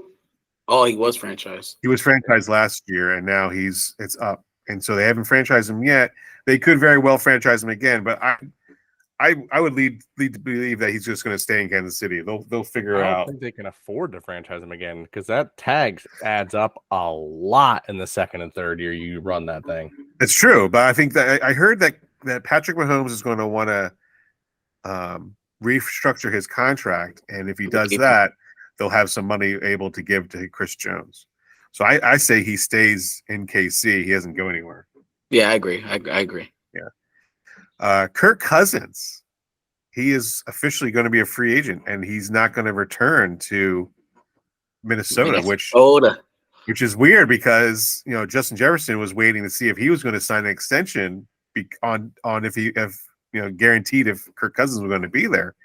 Oh, he was franchised. He was franchised last year, and now it's up, and so they haven't franchised him yet. They could very well franchise him again, but I would lead to believe that he's just going to stay in Kansas City. They'll figure out. I don't think they can afford to franchise him again because that tag adds up a lot in the second and third year you run that thing. It's true, but I think that I heard that Patrick Mahomes is going to want to restructure his contract, and if he does that, they'll have some money able to give to Chris Jones. So I say he stays in KC. He doesn't go anywhere. Yeah, I agree. I agree. Yeah. Kirk Cousins, he is officially going to be a free agent, and he's not going to return to Minnesota, which is weird because Justin Jefferson was waiting to see if he was going to sign an extension on if guaranteed if Kirk Cousins was going to be there.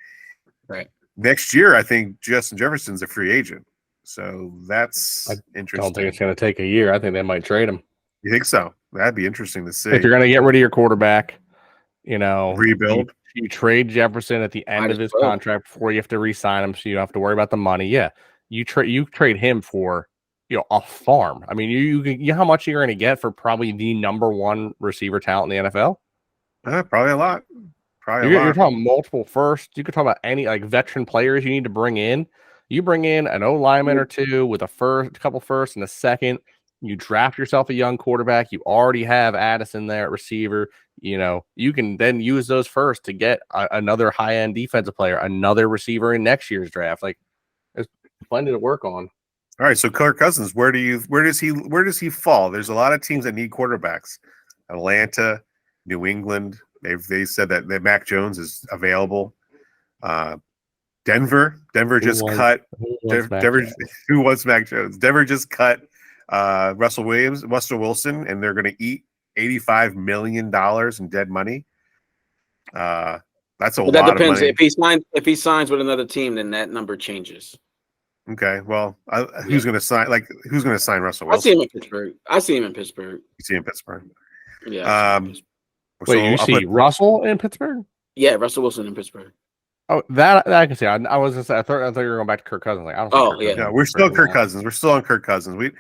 Right. Next year, I think Justin Jefferson's a free agent. So that's interesting. I don't think it's going to take a year. I think they might trade him. You think so? That'd be interesting to see. If you're going to get rid of your quarterback, rebuild. You trade Jefferson at the end of his contract before you have to re-sign him, so you don't have to worry about the money. Yeah, you trade him for a farm. I mean, you know how much you're going to get for probably the number one receiver talent in the NFL? Probably a lot. You're talking multiple firsts. You could talk about any veteran players you need to bring in. You bring in an O lineman or two with a couple firsts and a second. You draft yourself a young quarterback. You already have Addison there at receiver. You can then use those first to get another high-end defensive player, another receiver in next year's draft. There's plenty to work on. All right, so Kirk Cousins, where does he fall? There's a lot of teams that need quarterbacks. Atlanta, New England. They said that Mac Jones is available. Denver just cut. Who wants Mac Jones? Denver just cut Russell Wilson, and they're going to eat $85 million in dead money. That's a lot of money. If he signs with another team, then that number changes. Okay, well, who's going to sign? Who's going to sign Russell Wilson? I see him in Pittsburgh. You see him in Pittsburgh? Yeah. Wait, you see Russell in Pittsburgh? Yeah, Russell Wilson in Pittsburgh. Oh, that I can see. I was gonna say. I thought you were going back to Kirk Cousins. Yeah, we're still Kirk Cousins. We're still on Kirk Cousins.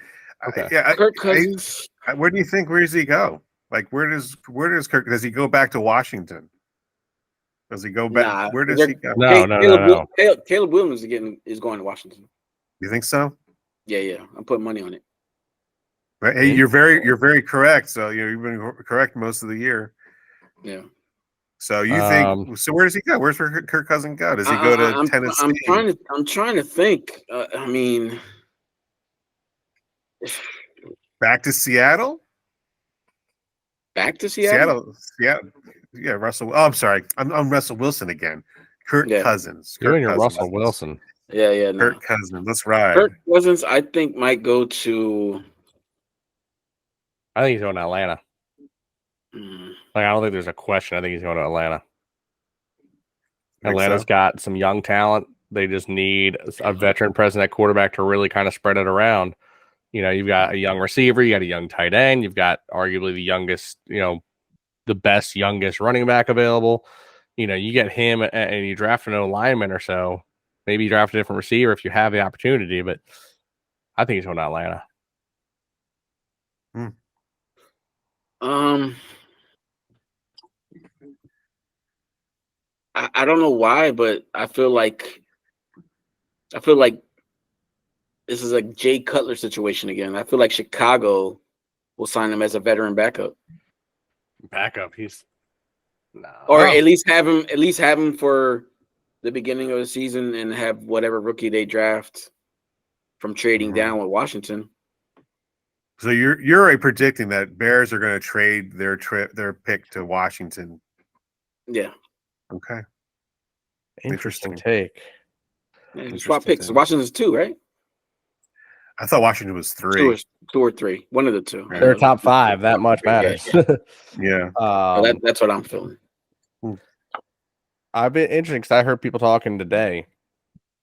Kirk Cousins. Where do you think? Where does he go? Where does Kirk? Does he go back to Washington? Does he go back? Nah, where does he go? No. Caleb Williams is going to Washington. You think so? Yeah. I'm putting money on it. Right. Hey, you're very correct. So you've been correct most of the year. Yeah. So you think? So where does he go? Where's Kirk Cousins go? Does he go to Tennessee? I'm trying to think. I mean, back to Seattle. Back to Seattle. Seattle. Yeah, Russell. Oh, I'm sorry. I'm Russell Wilson again. Kirk Cousins. You're in your Russell Wilson. Yeah. No. Kirk Cousins. Let's ride. Kirk Cousins, I think, might go to. I think he's going to Atlanta. I don't think there's a question. I think he's going to Atlanta. Atlanta's got some young talent. They just need a veteran presence at quarterback to really kind of spread it around. You've got a young receiver, you got a young tight end, you've got arguably the youngest, the best youngest running back available. You get him and you draft an lineman or so. Maybe you draft a different receiver if you have the opportunity, but I think he's going to Atlanta. I don't know why, but I feel like this is a Jay Cutler situation again. I feel like Chicago will sign him as a veteran backup. Or at least have him for the beginning of the season and have whatever rookie they draft from trading down with Washington. So you're already predicting that Bears are going to trade their pick to Washington. Yeah. Okay. Interesting take. Yeah, swap picks. Washington's 2, right? I thought Washington was 3. 2 or 3. One of the 2. They're top 5. That much matters. Yeah. That's what I'm feeling. I've been interesting because I heard people talking today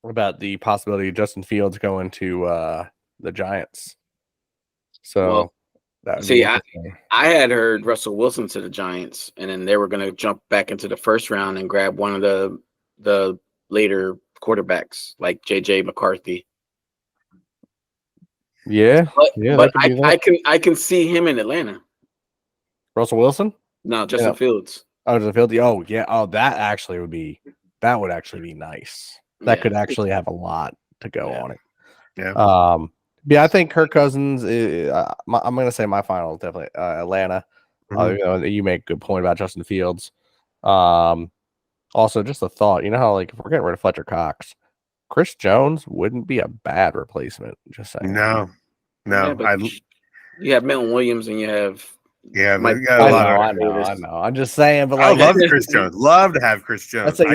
about the possibility of Justin Fields going to the Giants. So I had heard Russell Wilson to the Giants, and then they were going to jump back into the first round and grab one of the later quarterbacks like J.J. McCarthy. Yeah, but I can see him in Atlanta. Russell Wilson? No, Justin Fields. Oh, Justin Fields. Oh, yeah. Oh, that would actually be nice. That could actually have a lot to go on it. Yeah. Yeah, I think Kirk Cousins. I'm going to say my final is definitely Atlanta. You make a good point about Justin Fields. Also, just a thought. How if we're getting rid of Fletcher Cox, Chris Jones wouldn't be a bad replacement. Just saying. No. Yeah, you have Milton Williams and you have Yeah, Mike, they got a lot I of. know. I'm just saying, but I like, love Chris Jones. Love to have Chris Jones. let's say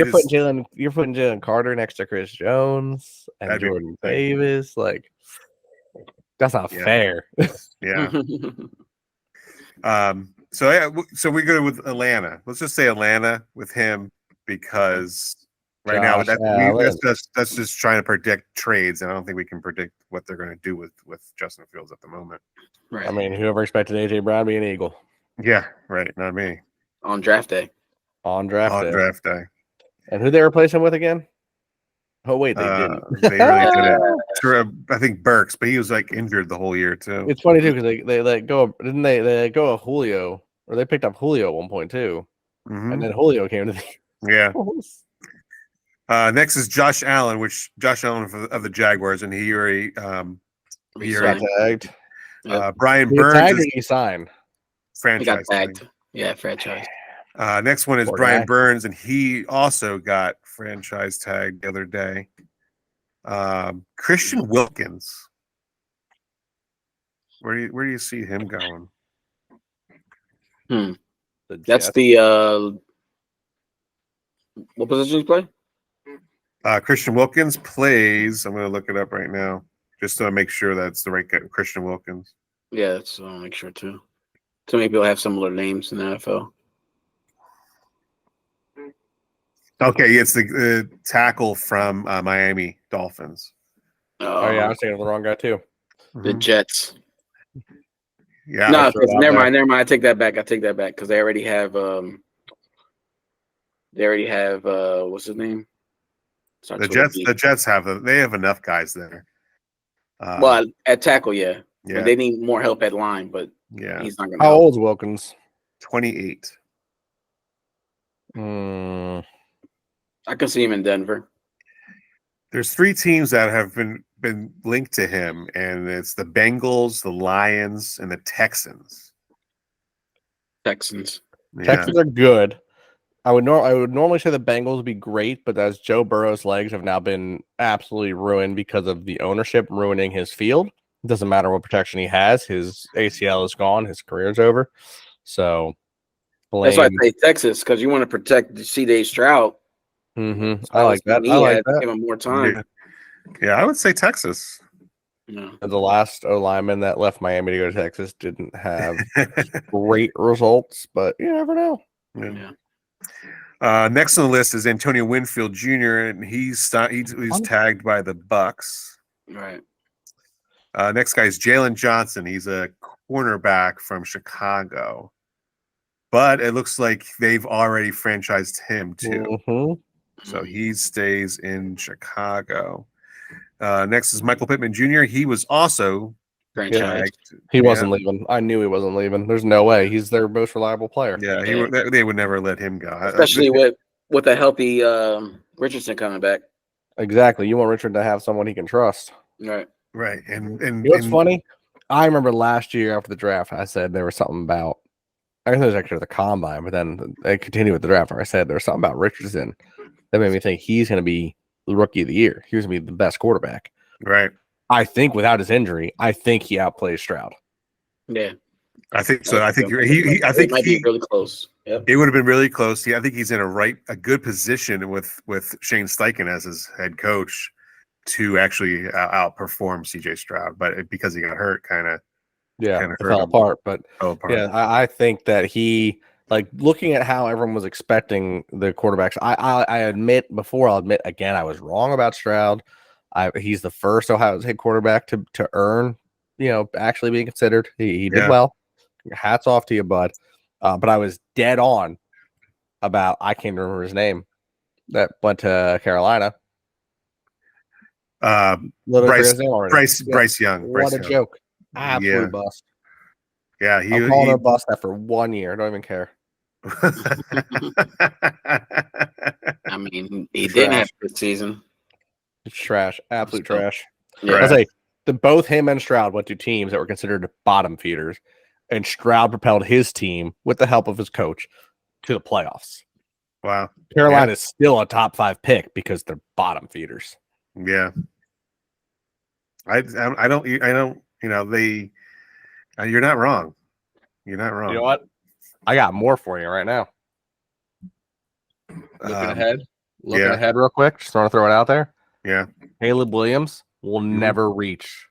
you're putting Jalen Carter next to Chris Jones and Jordan Davis. Like, that's not fair. Yeah. So we go with Atlanta. Let's just say Atlanta with him because right now that's just trying to predict trades, and I don't think we can predict what they're going to do with Justin Fields at the moment. Right. I mean, whoever expected AJ Brown to be an Eagle? Yeah, right. Not me. On draft day. On draft day. And who they replace him with again? Oh wait, they didn't. They really didn't. I think Burks, but he was like injured the whole year too. It's funny too because they let go. Didn't they? They let go of Julio, or they picked up Julio at one point too, and then Julio came to the. Yeah. Next is Josh Allen, of the Jaguars, and he already tagged. Brian Burns. He signed. Franchise. He got tagged. Yeah, franchise. Next one is Brian Burns, and he also got franchise tagged the other day. Christian Wilkins. Where do you see him going? That's the what position he play? Christian Wilkins plays. I'm going to look it up right now just to make sure that's the right guy. Christian Wilkins. Yeah, so I'll make sure too. So maybe we'll have similar names in the NFL. Okay, it's the tackle from Miami Dolphins. Oh yeah, I was thinking of the wrong guy too. The Jets. Yeah. No, never mind. I take that back. Because they already have what's his name? The Jets have enough guys there. Well, at tackle, yeah. But they need more help at line, but he's not gonna. How old's Wilkins? 28. I can see him in Denver. There's 3 teams that have been linked to him, and it's the Bengals, the Lions, and the Texans. Texans are good. I would normally say the Bengals would be great, but as Joe Burrow's legs have now been absolutely ruined because of the ownership ruining his field. It doesn't matter what protection he has. His ACL is gone. His career's over. So that's why I say Texas, because you want to protect C.J. Stroud. Mm-hmm. I like that. Give him more time. Yeah, I would say Texas. Yeah. The last O lineman that left Miami to go to Texas didn't have great results, but you never know. Yeah. Next on the list is Antonio Winfield Jr., and he's tagged by the Bucks. Right. Next guy is Jalen Johnson. He's a cornerback from Chicago, but it looks like they've already franchised him too. So he stays in Chicago. Next is Michael Pittman Jr. He was also franchised. He wasn't leaving. I knew he wasn't leaving. There's no way. He's their most reliable player. Yeah, they would never let him go. Especially with a healthy Richardson coming back. Exactly. You want Richard to have someone he can trust. Right. And you know what's funny? I remember last year after the draft, I said there was something about, I guess it was actually the combine, but then they continued with the draft where I said there was something about Richardson that made me think he's going to be the rookie of the year. He was going to be the best quarterback. Right. I think without his injury, I think he outplays Stroud. Yeah. I think so. I think it might be really close. Yep. It would have been really close. I think he's in a good position with Shane Steichen as his head coach to actually outperform CJ Stroud, but because he got hurt, kind of fell apart. But yeah, I think that he, like, looking at how everyone was expecting the quarterbacks, I admit before, I'll admit again, I was wrong about Stroud. He's the first Ohio State quarterback to earn, actually being considered. He did well. Hats off to you, bud. But I was dead on about, I can't remember his name, that went to Carolina. Bryce Young. What a joke. Absolute bust. Yeah, I'm calling him a bust after 1 year. I don't even care. I mean, he didn't have a good season. It's trash. Absolute trash. Yeah. I say both him and Stroud went to teams that were considered bottom feeders, and Stroud propelled his team with the help of his coach to the playoffs. Wow. Carolina is still a top 5 pick because they're bottom feeders. Yeah. I don't, you're not wrong. You're not wrong. You know what? I got more for you right now. Looking ahead real quick. Just want to throw it out there. Yeah. Caleb Williams will never reach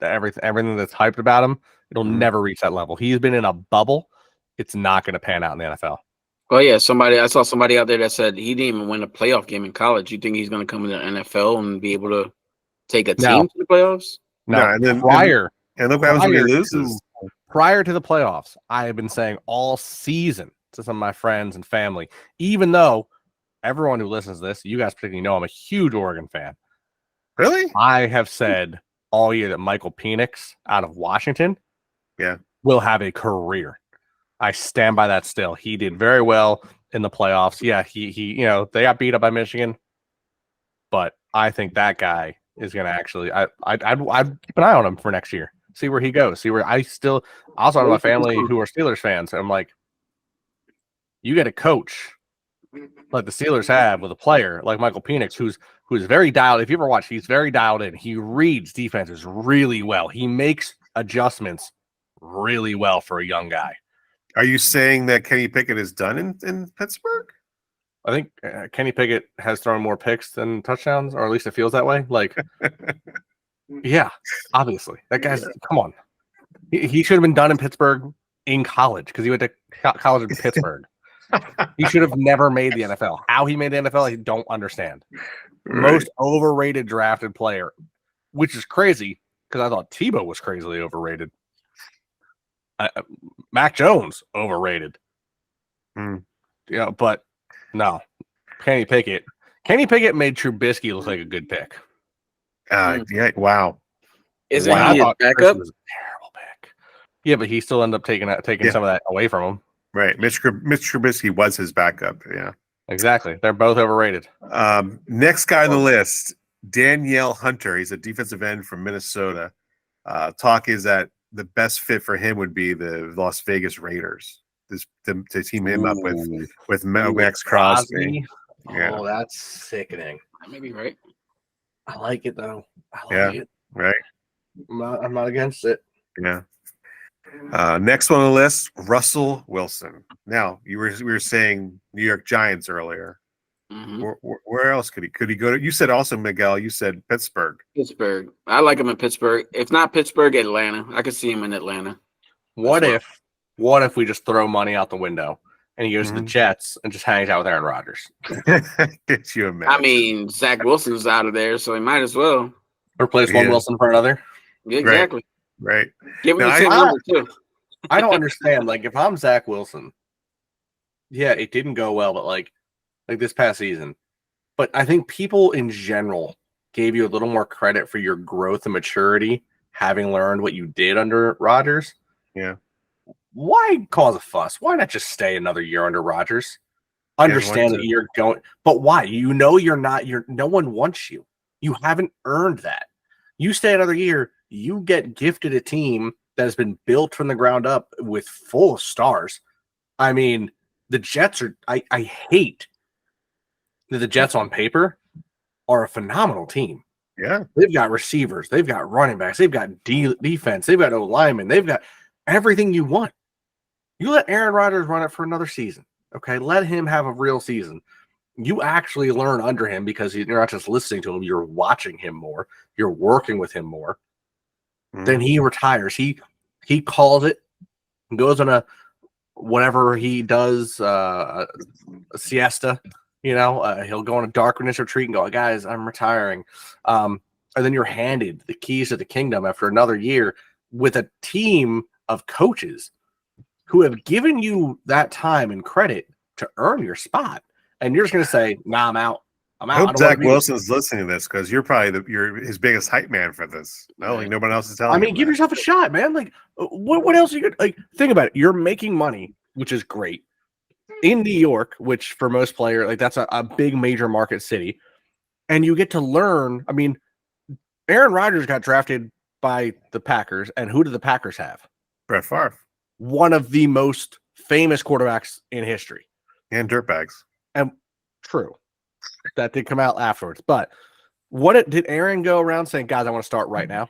everything that's hyped about him. It'll never reach that level. He's been in a bubble. It's not going to pan out in the NFL. Oh yeah, I saw somebody out there that said he didn't even win a playoff game in college. You think he's going to come in the NFL and be able to take a team to the playoffs? No, and then, prior and look what happens when he loses. Prior to the playoffs, I have been saying all season to some of my friends and family, even though everyone who listens to this, you guys particularly know I'm a huge Oregon fan. Really? I have said all year that Michael Penix out of Washington will have a career. I stand by that still. He did very well in the playoffs. Yeah, he they got beat up by Michigan, but I think that guy is going to actually I'd keep an eye on him for next year. See where he goes. See where I also have my family who are Steelers fans. And I'm like, you get a coach like the Steelers have with a player like Michael Penix, who's very dialed. If you ever watch, he's very dialed in. He reads defenses really well. He makes adjustments really well for a young guy. Are you saying that Kenny Pickett is done in Pittsburgh? I think Kenny Pickett has thrown more picks than touchdowns, or at least it feels that way. Like, yeah, obviously. That guy's, come on. He should have been done in Pittsburgh in college because he went to college in Pittsburgh. He should have never made the NFL. How he made the NFL, I don't understand. Right. Most overrated drafted player, which is crazy because I thought Tebow was crazily overrated. Mac Jones, overrated. Yeah, but no. Kenny Pickett made Trubisky look like a good pick. Yeah, wow. Isn't he his backup? Was a terrible pick. Yeah, but he still ended up taking some of that away from him. Right. Mitch Trubisky was his backup. Yeah. Exactly. They're both overrated. Next guy on the list, Danielle Hunter. He's a defensive end from Minnesota. Talk is that the best fit for him would be the Las Vegas Raiders. To team him up with Max Crosby. Yeah. Oh, that's sickening. That may be right. I like it though. It. Right. I'm not against it. Yeah. Next one on the list, Russell Wilson. Now we were saying New York Giants earlier. Mm-hmm. Where else could he go to? You said also, Miguel. You said Pittsburgh. Pittsburgh. I like him in Pittsburgh. If not Pittsburgh, Atlanta. I could see him in Atlanta. What if we just throw money out the window and he goes to the Jets and just hangs out with Aaron Rodgers? Get you a man. I mean, Zach Wilson's out of there, so he might as well replace one Wilson for another. Yeah, exactly. Right. Give him the same number too. I don't understand. Like, if I'm Zach Wilson, yeah, it didn't go well, but like this past season. But I think people in general gave you a little more credit for your growth and maturity, having learned what you did under Rodgers. Yeah. Why cause a fuss? Why not just stay another year under Rodgers? Understand that you're going, but why? You know you're not. No one wants you. You haven't earned that. You stay another year. You get gifted a team that has been built from the ground up with full stars. I mean, the Jets are. I hate that the Jets on paper are a phenomenal team. Yeah, they've got receivers, they've got running backs, they've got defense, they've got O-linemen, they've got everything you want. You let Aaron Rodgers run it for another season, okay? Let him have a real season. You actually learn under him because you're not just listening to him, you're watching him more, you're working with him more. Then he retires. He calls it, goes on a whatever he does, a siesta. He'll go on a darkness retreat and go, guys, I'm retiring. And then you're handed the keys to the kingdom after another year with a team of coaches who have given you that time and credit to earn your spot. And you're just going to say, nah, I'm out. I hope Zach Wilson's listening to this because you're probably you're his biggest hype man for this. No, like nobody else is telling. I mean, give yourself a shot, man. Like, what else are you gonna think about it? You're making money, which is great in New York, which for most players, like that's a big major market city, and you get to learn. I mean, Aaron Rodgers got drafted by the Packers, and who did the Packers have? Brett Favre, one of the most famous quarterbacks in history, and dirtbags. And true. That did come out afterwards. But did Aaron go around saying, guys, I want to start right now?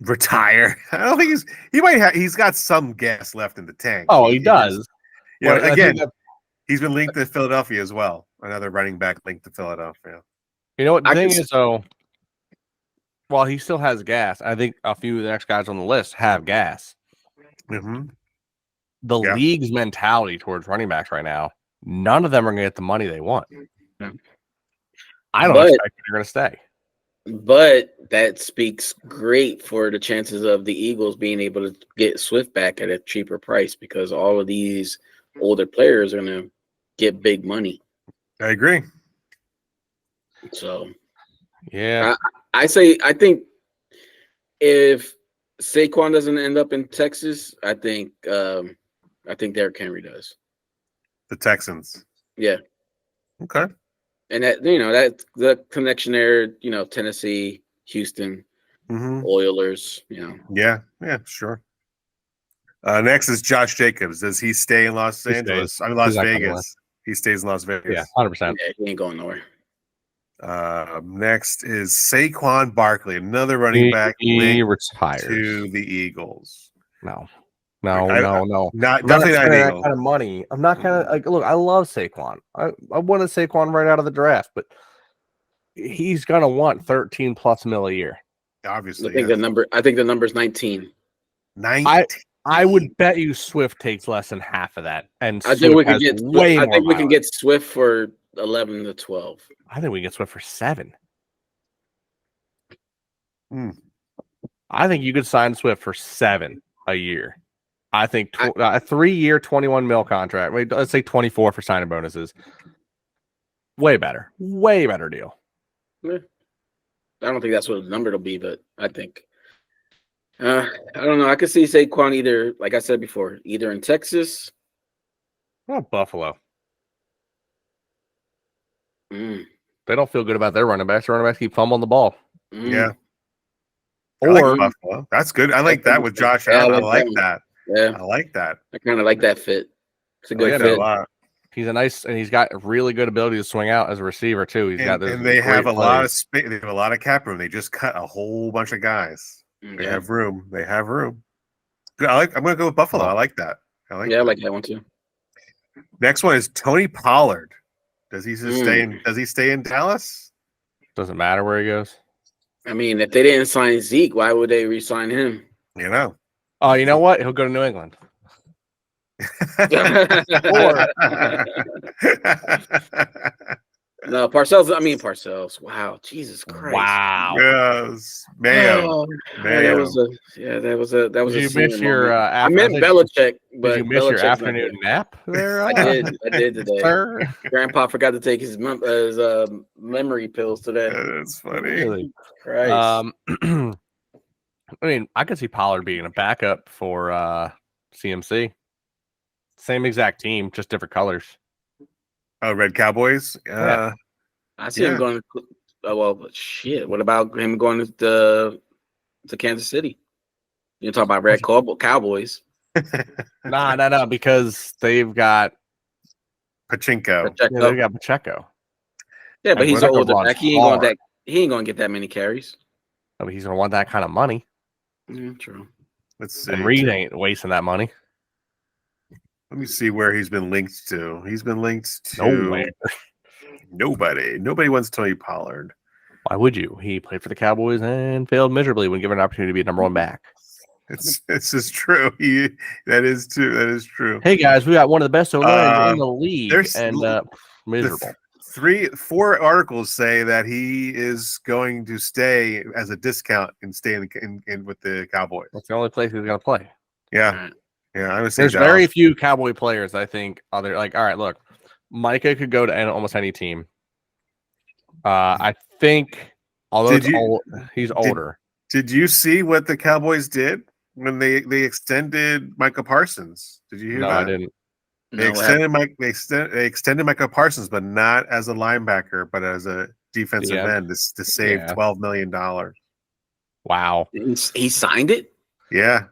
retire. I don't think he's got some gas left in the tank. Oh, he does. Again, he's been linked to Philadelphia as well. Another running back linked to Philadelphia. You know what the thing is, though? While he still has gas, I think a few of the next guys on the list have gas. Mm-hmm. The league's mentality towards running backs right now, none of them are going to get the money they want. Yeah. I don't expect they're going to stay. But that speaks great for the chances of the Eagles being able to get Swift back at a cheaper price because all of these older players are going to get big money. I agree. So, yeah, I think if Saquon doesn't end up in Texas, I think Derrick Henry does. The Texans. Yeah. Okay. And that the connection there, Tennessee, Houston, Oilers, Yeah, sure. Next is Josh Jacobs. Does he stay in Las Angeles? Las Vegas. He stays in Las Vegas. Yeah, 100%. Yeah, he ain't going nowhere. Next is Saquon Barkley, another running back. He retires to the Eagles. No. Definitely not that kind of money. I'm not kind of look. I love Saquon. I wanted Saquon right out of the draft, but he's gonna want 13 plus mil a year. Obviously, I think the number is 19. 19. I would bet you Swift takes less than half of that, and I think we can get Swift for 11 to 12. I think we can get Swift for 7. I think you could sign Swift for 7 a year. I think a 3-year, 21 mil contract. Wait, let's say 24 for signing bonuses. Way better deal. Yeah. I don't think that's what the number will be, but I think. I don't know. I could see Saquon either, like I said before, either in Texas. Or Buffalo. They don't feel good about their running backs. Their running backs keep fumbling the ball. Yeah. Or Buffalo. That's good. I like that with Josh Allen. I like that. Yeah. I like that. I kind of like that fit. It's a good fit. He's he's got a really good ability to swing out as a receiver too. And they have a lot of space. They have a lot of cap room. They just cut a whole bunch of guys. They have room. Good. I'm going to go with Buffalo. I like that. I like that one too. Next one is Tony Pollard. Does he stay in Dallas? Doesn't matter where he goes. I mean, if they didn't sign Zeke, why would they re-sign him? Oh, you know what? He'll go to New England. No, Parcells. Wow, Jesus Christ! Wow. Yes, Mayo. That was a. Did you miss your? I meant Belichick, but did you miss your afternoon nap there? I did today. Sir? Grandpa forgot to take his memory pills today. That's funny. Really? Christ. I mean, I could see Pollard being a backup for CMC. Same exact team, just different colors. Red Cowboys. I see him going. But shit. What about him going to Kansas City? You talk about Red Cowboys? No, because they've got Pachinko. Yeah, they got Pacheco. Yeah, but he's an older back. He ain't gonna get that many carries. No, but he's gonna want that kind of money. Yeah, true. Let's see. And Reed ain't wasting that money. Let me see where he's been linked to. He's been linked to nobody. Nobody wants Tony Pollard. Why would you? He played for the Cowboys and failed miserably when given an opportunity to be a number 1 back. It's just true. That is true. Hey guys, we got one of the best O-lines in the league, and miserable. 4 articles say that he is going to stay as a discount and stay in with the Cowboys. That's the only place he's going to play. Yeah. Yeah, I would say there's very few Cowboy players. I think they're like, all right, look, Micah could go to almost any team. I think, although he's older. Did you see what the Cowboys did when they extended Micah Parsons? Did you hear that? No, I didn't. They extended Micah Parsons, but not as a linebacker, but as a defensive end to save $12 million. Wow, he signed it. Yeah.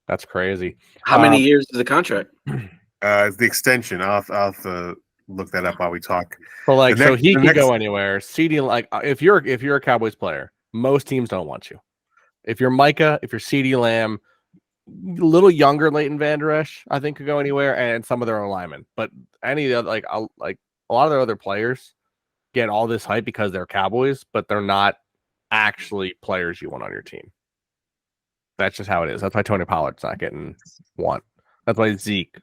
That's crazy. How many years is the contract? The extension. I'll have to look that up while we talk. But so he can go anywhere. CD, if you're a Cowboys player, most teams don't want you. If you're Micah, if you're CeeDee Lamb, a little younger Leighton Vander Esch, I think could go anywhere, and some of their own linemen. But any of the other, like a lot of their other players get all this hype because they're Cowboys, but they're not actually players you want on your team. That's just how it is. That's why Tony Pollard's not getting one. That's why Zeke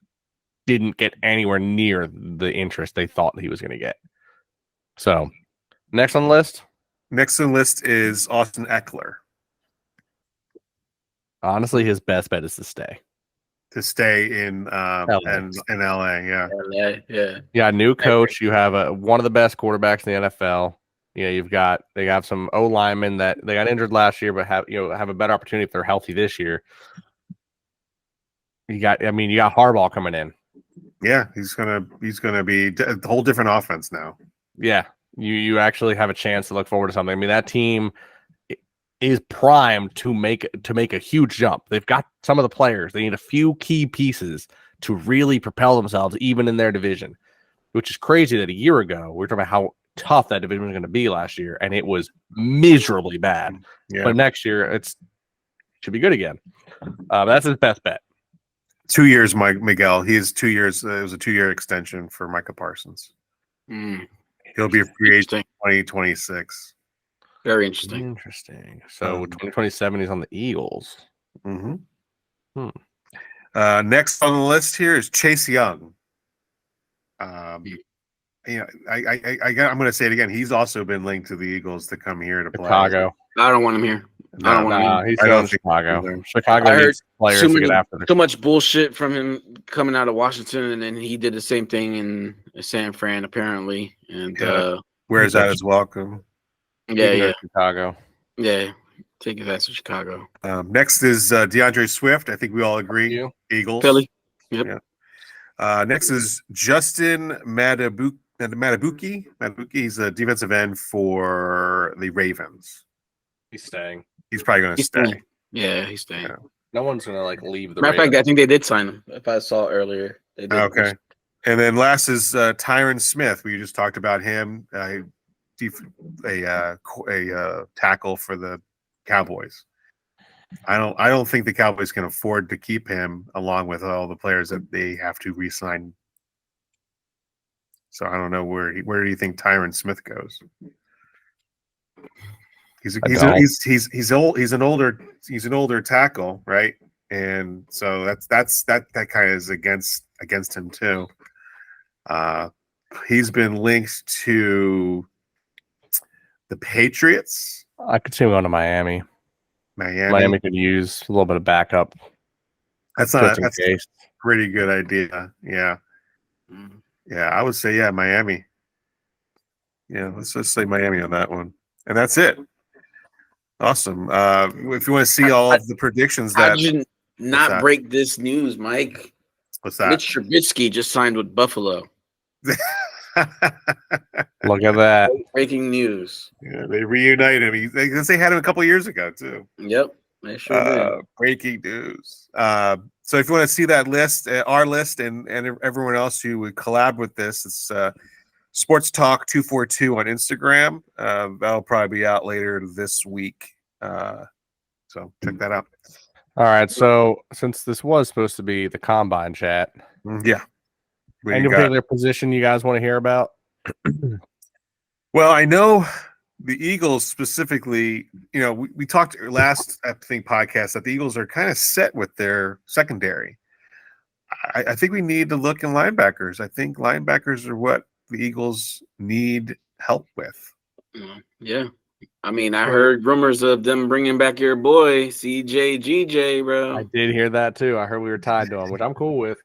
didn't get anywhere near the interest they thought he was going to get. So, next on the list? Next on the list is Austin Eckler. Honestly, his best bet is to stay. To stay in LA, yeah. LA, yeah. Yeah, new coach. You have one of the best quarterbacks in the NFL. They have some O linemen that they got injured last year, but have a better opportunity if they're healthy this year. You got Harbaugh coming in. Yeah, he's gonna be a whole different offense now. Yeah, you actually have a chance to look forward to something. I mean, that team is primed to make a huge jump. They've got some of the players. They need a few key pieces to really propel themselves, even in their division, which is crazy that a year ago we were talking about how tough that division was going to be last year, and it was miserably bad. Yeah. But next year it should be good again. That's his best bet. 2 years, Miguel. He is 2 years. It was a 2-year extension for Micah Parsons. He'll be a free agent 2026. Very interesting. Interesting. So 2027, he's on the Eagles. Mm-hmm. Next on the list here is Chase Young. I'm going to say it again. He's also been linked to the Eagles to come here to play. Chicago. I don't want him here. No, I don't want him. He's going to Chicago. Chicago I needs players to get after this. Too much bullshit from him coming out of Washington, and then he did the same thing in San Fran, apparently. And where's that as welcome? Yeah. Chicago. Yeah. Take his ass to Chicago. Next is DeAndre Swift. I think we all agree. Eagles. Philly. Yep. Yeah. Next is Justin Matabuki. He's a defensive end for the Ravens. He's staying. He's probably going to stay. Staying. Yeah, he's staying. Yeah. No one's going to leave the Matter of fact, I think they did sign him. If I saw earlier. They did. Okay. And then last is Tyron Smith. We just talked about him. A tackle for the Cowboys. I don't think the Cowboys can afford to keep him along with all the players that they have to re-sign. So I don't know where do you think Tyron Smith goes? He's an older tackle, right? And so that kind of is against him too. He's been linked to the Patriots. I could see him going to Miami. Miami could use a little bit of backup. That's a pretty good idea. Yeah. Yeah, I would say Miami. Yeah, let's just say Miami on that one. And that's it. Awesome. If you want to see all of the predictions I did not break this news, Mike. What's that? Mitch Trubisky just signed with Buffalo. Look at that. Breaking news. Yeah, they reunite him. They had him a couple of years ago, too. Yep. They sure did. Breaking news. So if you want to see that list, our list, and everyone else who would collab with this, it's Sports Talk 242 on Instagram. That'll probably be out later this week. So check that out. All right. So since this was supposed to be the combine chat. Yeah. Any particular position you guys want to hear about? Well, I know the Eagles specifically, we talked last, podcast that the Eagles are kind of set with their secondary. I think we need to look in linebackers. I think linebackers are what the Eagles need help with. Yeah. I mean, I heard rumors of them bringing back your boy, CJ, bro. I did hear that too. I heard we were tied to him, which I'm cool with.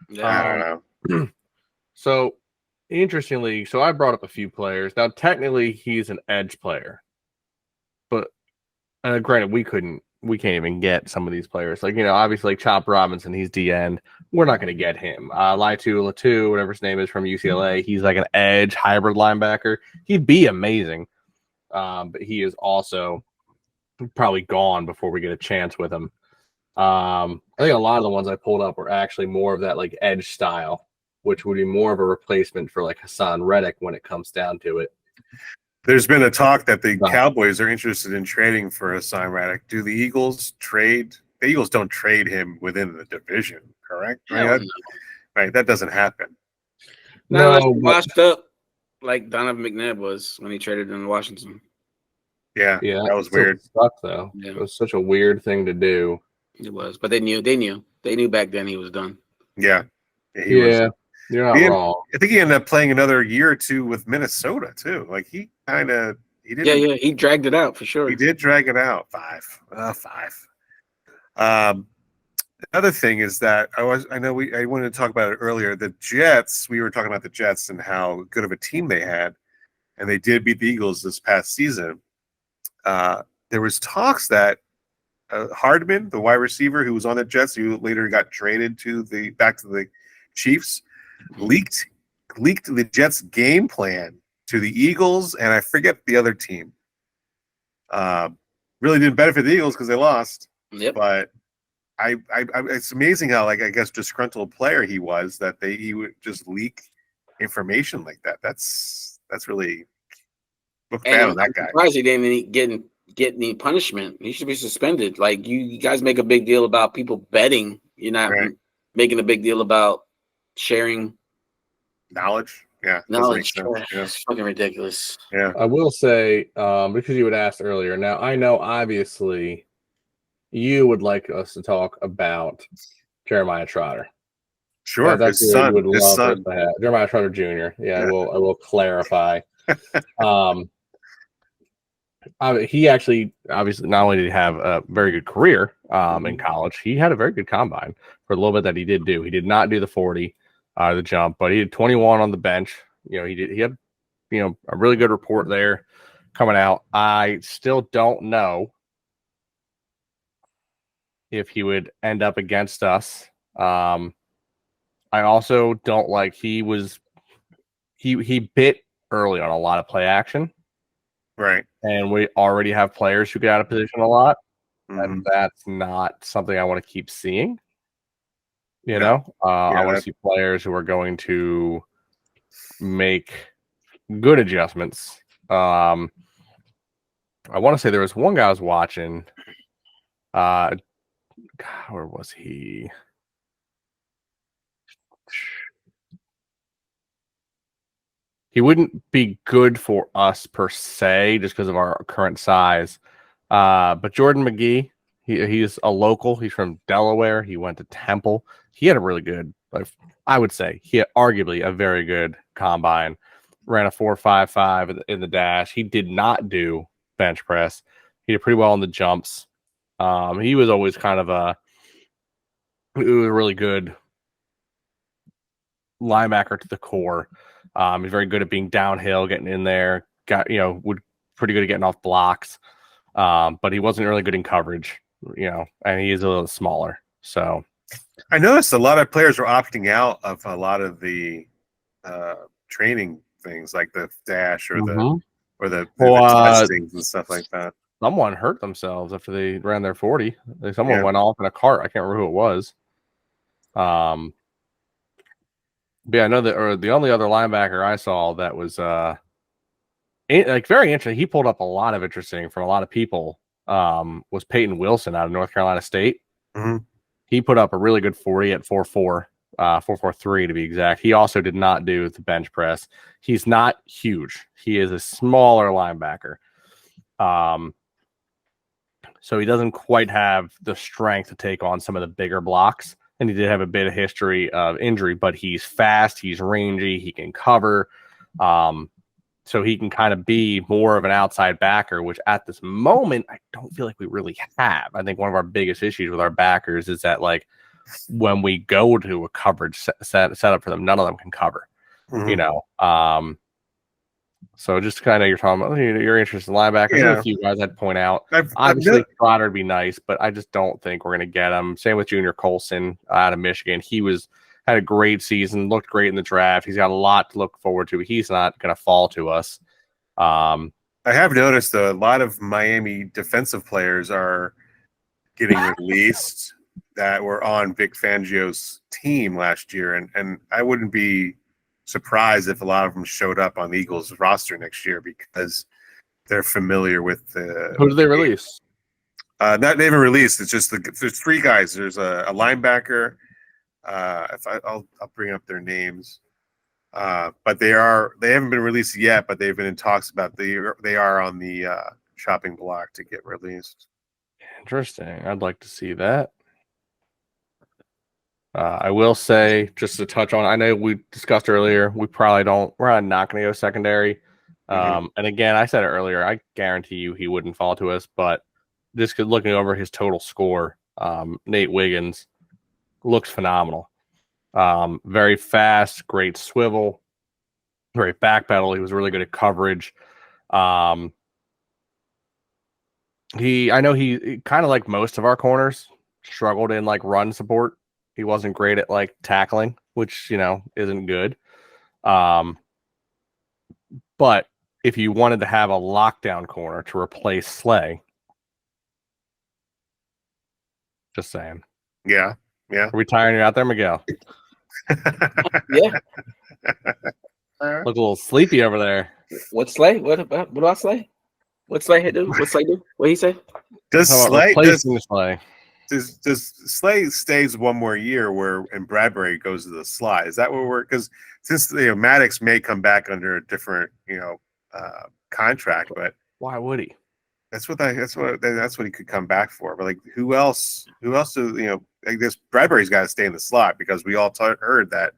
Yeah. I don't know. So, interestingly, I brought up a few players. Now, technically, he's an edge player, but granted, we can't even get some of these players. Obviously, Chop Robinson, he's D end. We're not going to get him. Latu, whatever his name is from UCLA, he's like an edge hybrid linebacker. He'd be amazing, but he is also probably gone before we get a chance with him. I think a lot of the ones I pulled up were actually more of that edge style, which would be more of a replacement for Hassan Reddick when it comes down to it. There's been a talk that the Cowboys are interested in trading for Hassan Reddick. Do the Eagles trade? The Eagles don't trade him within the division, correct? No. Right, that doesn't happen. Not unless washed up like Donovan McNabb was when he traded in Washington. Yeah, that was weird. Sucked, though. Yeah. It was such a weird thing to do. It was, but they knew back then he was done. Yeah, you're not wrong. I think he ended up playing another year or two with Minnesota too. Like he didn't. Yeah, he dragged it out for sure. He did drag it out. 5. Another thing is that I wanted to talk about it earlier. The Jets, we were talking about the Jets and how good of a team they had, and they did beat the Eagles this past season. There was talks that Hardman, the wide receiver who was on the Jets, who later got traded back to the Chiefs, leaked the Jets' game plan to the Eagles, and I forget the other team. Really didn't benefit the Eagles because they lost. Yep. But it's amazing how, like, I guess, disgruntled player he was that he would just leak information like that. That's really look bad on that guy. I'm surprised he didn't get any punishment. He should be suspended. Like you guys make a big deal about people betting. You're not making a big deal about sharing knowledge. Yeah, knowledge. It's fucking ridiculous. Yeah, I will say because you had asked earlier. Now I know obviously you would like us to talk about Jeremiah Trotter. Sure, his son. Jeremiah Trotter Jr. Yeah, I will clarify. He actually, obviously, not only did he have a very good career in college, he had a very good combine for a little bit that he did do. He did not do the 40, the jump, but he did 21 on the bench. He had, a really good report there coming out. I still don't know if he would end up against us. I also don't like he bit early on a lot of play action. Right. And we already have players who get out of position a lot. And that's not something I want to keep seeing. I want to see players who are going to make good adjustments. I want to say there was one guy I was watching. Where was he? He wouldn't be good for us per se, just because of our current size. But Jordan McGee, he's a local. He's from Delaware. He went to Temple. He had a really good, I would say, he had arguably a very good combine. Ran a 4.55 in the dash. He did not do bench press. He did pretty well in the jumps. He was always kind of a really good linebacker to the core. He's very good at being downhill, getting in there. Pretty good at getting off blocks. But he wasn't really good in coverage, and he is a little smaller. So I noticed a lot of players were opting out of a lot of the training things, like the dash or the testings and stuff like that. Someone hurt themselves after they ran their 40. Someone went off in a cart. I can't remember who it was. But yeah, I know that the only other linebacker I saw that was very interesting. He pulled up a lot of interesting from a lot of people. Was Peyton Wilson out of North Carolina State. He put up a really good 40 at 4.4, 4.43 to be exact. He also did not do the bench press. He's not huge. He is a smaller linebacker. So he doesn't quite have the strength to take on some of the bigger blocks. And he did have a bit of history of injury, but he's fast, he's rangy, he can cover. So he can kind of be more of an outside backer, which at this moment, I don't feel like we really have. I think one of our biggest issues with our backers is that, like, when we go to a coverage set up for them, none of them can cover, So just kind of you're talking about you're interested in linebackers. Yeah. A few guys I'd point out. Obviously, Trotter would be nice, but I just don't think we're going to get him. Same with Junior Colson out of Michigan. He had a great season, looked great in the draft. He's got a lot to look forward to. But he's not going to fall to us. I have noticed a lot of Miami defensive players are getting released that were on Vic Fangio's team last year, and I wouldn't be surprised if a lot of them showed up on the Eagles roster next year, because they're familiar with the. Who did they release? Not they haven't released. It's just there's 3 guys. There's a linebacker. I'll bring up their names. But they haven't been released yet. But they've been in talks about they are on the chopping block to get released. Interesting. I'd like to see that. I will say, just to touch on, I know we discussed earlier, we're not going to go secondary. And again, I said it earlier, I guarantee you he wouldn't fall to us, but just looking over his total score, Nate Wiggins looks phenomenal. Very fast, great swivel, great back pedal. He was really good at coverage. I know he kind of like most of our corners struggled in like run support. He wasn't great at like tackling, which, isn't good. But if you wanted to have a lockdown corner to replace Slay, just saying. Yeah. Are we tiring you out there, Miguel? Yeah. Look a little sleepy over there. What's Slay? What about Slay? What's Slay do? What's Slay do? What he say? Does Slay Slay stays one more year and Bradbury goes to the slide? Is that what because since Maddox may come back under a different contract, but why would he? That's what he could come back for. But like who else do I guess Bradbury's got to stay in the slot because we all heard that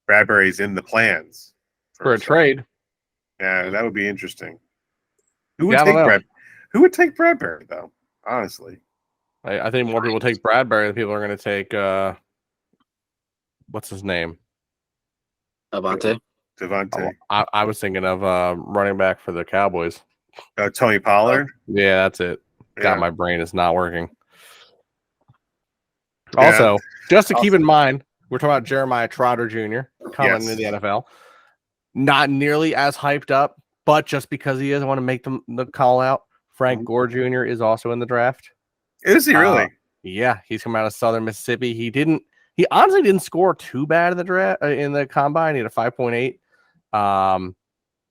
Bradbury's in the plans for a trade. Yeah, that would be interesting. Who would take Bradbury though? Honestly, I think more people take Bradbury than people are going to take what's his name? Devontae. I was thinking of running back for the Cowboys. Tony Pollard. Yeah, that's it. Yeah. God, my brain is not working. Also, just to keep in mind, we're talking about Jeremiah Trotter Jr. coming into the NFL. Not nearly as hyped up, but just because he doesn't want to make the call out, Frank Gore Jr. is also in the draft. Is he really? Yeah, he's coming out of Southern Mississippi. He honestly didn't score too bad in the draft in the combine. He had a 5.8.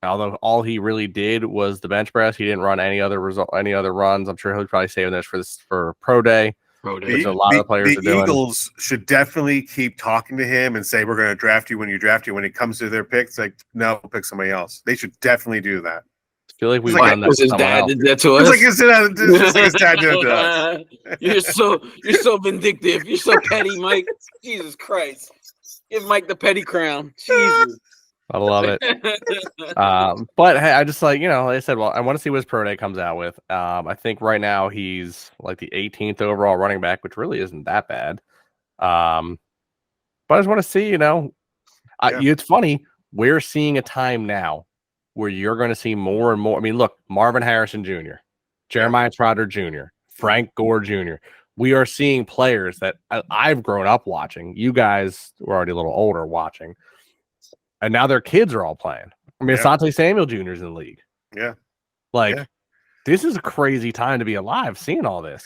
Although all he really did was the bench press. He didn't run any other runs. I'm sure he'll probably saving this for pro day. Which a lot of players are doing. The Eagles should definitely keep talking to him and say, we're going to draft you when you draft you. When it comes to their picks, like, no, we'll pick somebody else. They should definitely do that. I feel like we've done that. His dad did that to us. It's like his dad did it to us. You're so vindictive. You're so petty, Mike. Jesus Christ. Give Mike the petty crown. Jesus. I love it. But hey, I just like I said, I want to see what his pro day comes out with. I think right now he's like the 18th overall running back, which really isn't that bad. But I just want to see, it's funny. We're seeing a time now where you're going to see more and more. I mean, look, Marvin Harrison Jr., Jeremiah Trotter Jr., Frank Gore Jr. We are seeing players that I've grown up watching. You guys were already a little older watching. And now their kids are all playing. I mean, Asante Samuel Jr. is in the league. Yeah. This is a crazy time to be alive seeing all this.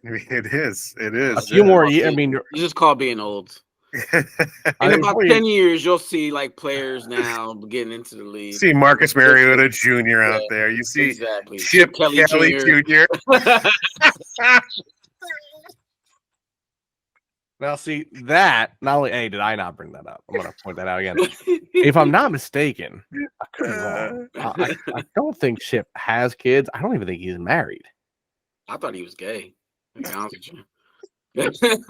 It is. It is. A few more years. I mean, it's just called being old. In about 10 years, you'll see like players now getting into the league. See Marcus Mariota Jr. out there. You see Chip Kelly Jr. Now, see that not only did I not bring that up, I'm going to point that out again. If I'm not mistaken, I could be wrong. I don't think Chip has kids. I don't even think he's married. I thought he was gay. To be honest with you.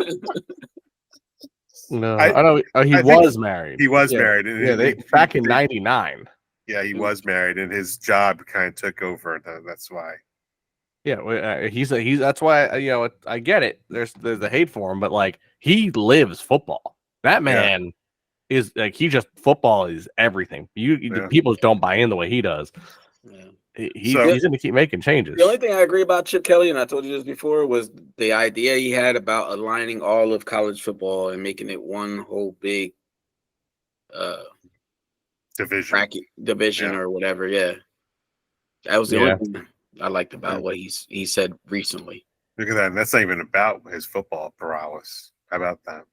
No, I know he was married. He was married. Back in '99. Yeah, he was married, and his job kind of took over. That's why. Yeah, he's that's why I get it. There's the hate for him, but like he lives football. That man is like he's football is everything. People don't buy in the way he does. Yeah. He's going to keep making changes. The only thing I agree about Chip Kelly, and I told you this before, was the idea he had about aligning all of college football and making it one whole big division or whatever. Yeah, that was the only thing I liked about what he said recently. Look at that. And that's not even about his football prowess. How about that?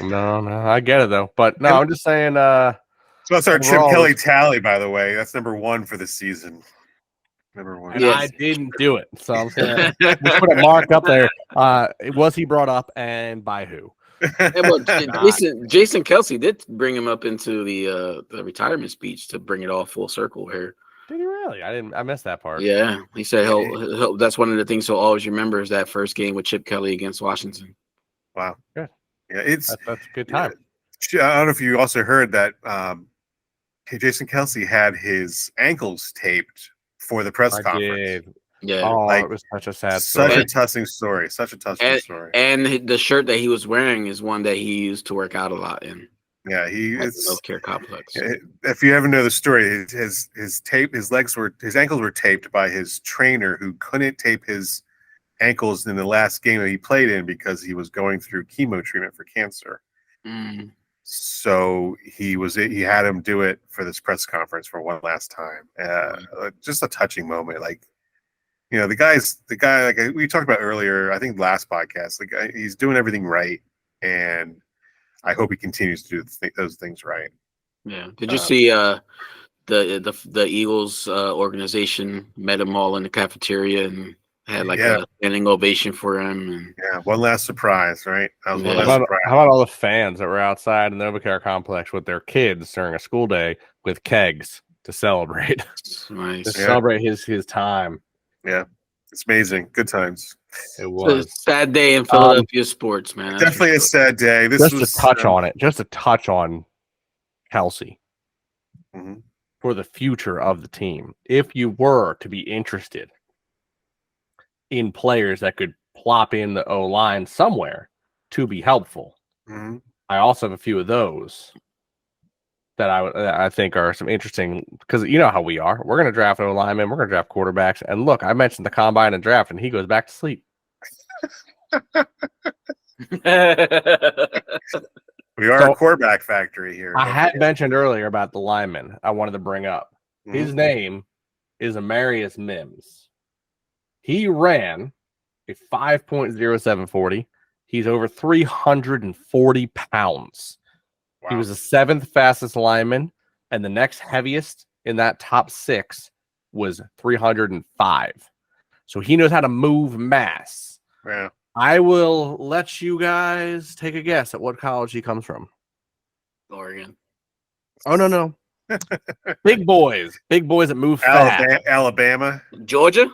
No, I get it though. But no, I'm just saying. So that's our Chip Kelly tally, by the way. That's number 1 for the season. Number one. And I didn't do it. So I'm saying just put it marked up there. Was he brought up and by who? Yeah, well, Jason Kelce did bring him up into the retirement speech to bring it all full circle here. Did he really? I missed that part. Yeah, he said he'll that's one of the things he'll always remember is that first game with Chip Kelly against Washington. Wow. Good. Yeah, that's a good time. I don't know if you also heard that Jason Kelce had his ankles taped for the press conference. Did. Yeah. Oh, it was such a sad story. Such a touching story. Such a touching story. And the shirt that he was wearing is one that he used to work out a lot in. Yeah, it's healthcare complex. If you ever know the story, his ankles were taped by his trainer who couldn't tape his ankles in the last game that he played in because he was going through chemo treatment for cancer. Mm. So he had him do it for this press conference for one last time. Just a touching moment. Like, you know, the guy like we talked about earlier, I think last podcast, the guy, he's doing everything right, and I hope he continues to do those things right. Yeah. Did you see the Eagles organization met him all in the cafeteria and had like a standing ovation for him? And one last surprise, right? That was one last surprise. How about all the fans that were outside in the NovaCare complex with their kids during a school day with kegs to celebrate? Nice. To celebrate his time. Yeah. It's amazing. Good times. It was a sad day in Philadelphia sports, man. Definitely a sad day. Just to touch on Kelce for the future of the team. If you were to be interested in players that could plop in the O-line somewhere to be helpful, I also have a few of those that I think are some interesting, because you know how we are. We're going to draft O-linemen. We're going to draft quarterbacks. And look, I mentioned the combine and draft, and he goes back to sleep. We are a quarterback factory here. I had mentioned earlier about the lineman I wanted to bring up. His name is Amarius Mims. He ran a 5.0740. He's over 340 pounds. Wow. He was the 7th fastest lineman, and the next heaviest in that top 6 was 305. So he knows how to move mass. Yeah. I will let you guys take a guess at what college he comes from. Oregon. Oh, no. Big boys that move fast. Alabama. Georgia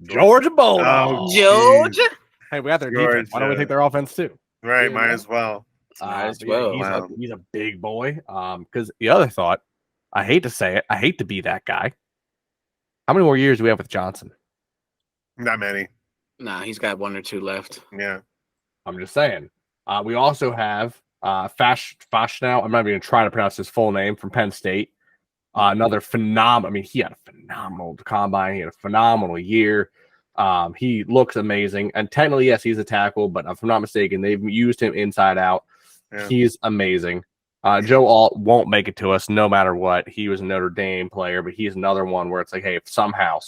Bulldogs. Georgia. Hey, we got their defense. Why don't we take their offense too? Right, might as well. He's a big boy. Because the other thought, I hate to say it, I hate to be that guy. How many more years do we have with Johnson? Not many. Nah, he's got 1 or 2 left. Yeah. I'm just saying. We also have Fashnow. I'm not even going to try to pronounce his full name, from Penn State. Another phenomenal. I mean, he had a phenomenal combine. He had a phenomenal year. He looks amazing. And technically, yes, he's a tackle, but if I'm not mistaken, they've used him inside out. Yeah. He's amazing. Joe Alt won't make it to us no matter what. He was a Notre Dame player, but he's another one where it's like, hey, if somehow,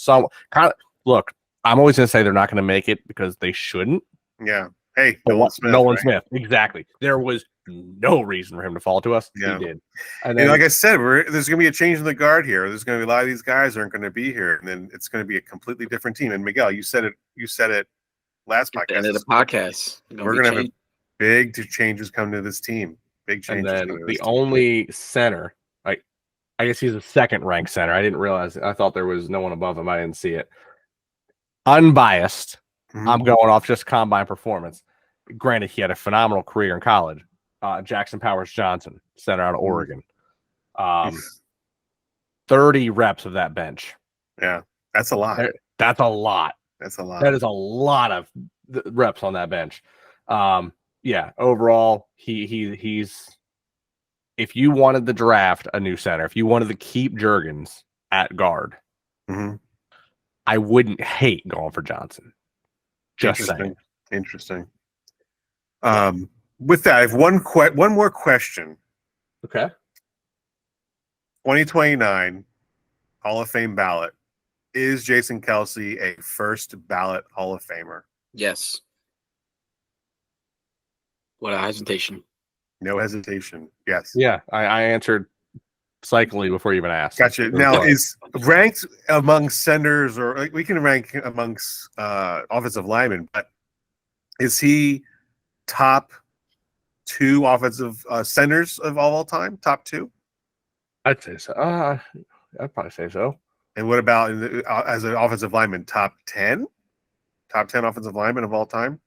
look, I'm always going to say they're not going to make it because they shouldn't. Yeah. Hey, Nolan Smith. Exactly. There was no reason for him to fall to us. Yeah. He did. And then, like I said, there's going to be a change in the guard here. There's going to be a lot of these guys aren't going to be here, and then it's going to be a completely different team. And Miguel, you said it last podcast. End of the podcast. We're going to have big changes come to this team. Big changes. And then the only center, I guess he's a second-ranked center. I didn't realize. I thought there was no one above him. I didn't see it. Unbiased. I'm going off just combine performance. Granted, he had a phenomenal career in college. Jackson Powers Johnson, center out of Oregon. 30 reps of that bench. Yeah, that's a lot. That's a lot. That is a lot of reps on that bench. Yeah, overall, he's. If you wanted to draft a new center, if you wanted to keep Juergens at guard, I wouldn't hate going for Johnson. Just saying. Interesting. With that, I have one more question. Okay. 2029 Hall of Fame ballot. Is Jason Kelce a first ballot Hall of Famer? Yes. Without hesitation. No hesitation. Yes. Yeah, I answered psychically before you even ask. Gotcha. Now, is ranked among centers, or like, we can rank amongst offensive linemen, but is he top 2 offensive centers of all time? Top 2? I'd say so. I'd probably say so. And what about as an offensive lineman? Top 10? Top 10 offensive lineman of all time?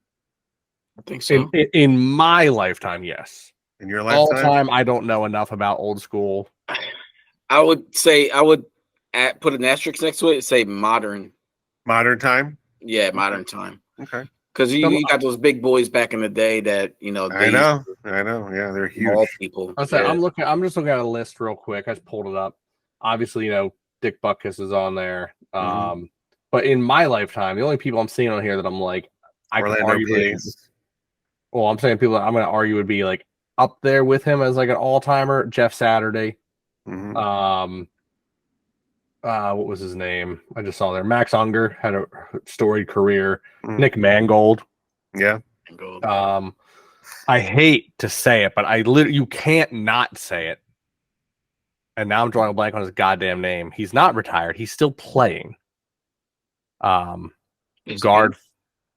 I think so. In my lifetime, yes. In your lifetime? All time, I don't know enough about old school. I would say put an asterisk next to it and say modern. Modern time? Yeah, modern time. Okay. Because you got those big boys back in the day that I know. Yeah, they're huge. All people. I'm just looking at a list real quick. I just pulled it up. Obviously, Dick Butkus is on there. But in my lifetime, the only people I'm seeing on here that I'm like, I can argue. Well, I'm saying people that I'm going to argue would be like up there with him as like an all timer. Jeff Saturday. Mm-hmm. What was his name? I just saw there. Max Unger had a storied career. Nick Mangold. Yeah. I hate to say it, but you can't not say it. And now I'm drawing a blank on his goddamn name. He's not retired. He's still playing. Guard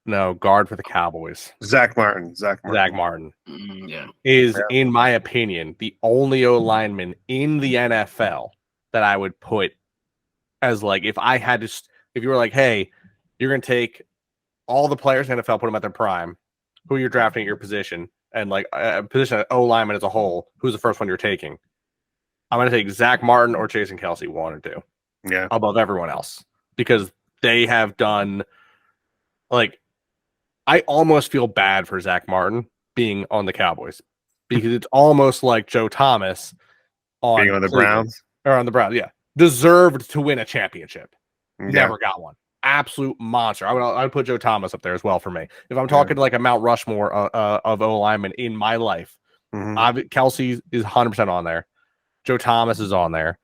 for the Cowboys. Zach Martin. Is, in my opinion, the only O lineman in the NFL that I would put as like, if you were like, hey, you're going to take all the players in the NFL, put them at their prime, who you're drafting at your position, and like a position at O lineman as a whole, who's the first one you're taking? I'm going to take Zach Martin or Jason Kelce, 1 or 2. Yeah. Above everyone else. Because they have done, like, I almost feel bad for Zach Martin being on the Cowboys. Because it's almost like Joe Thomas being on the Browns. Or on the Browns, yeah. Deserved to win a championship. Yeah. Never got one. Absolute monster. I would put Joe Thomas up there as well for me. If I'm talking like a Mount Rushmore of O linemen in my life, Kelce is 100% on there. Joe Thomas is on there.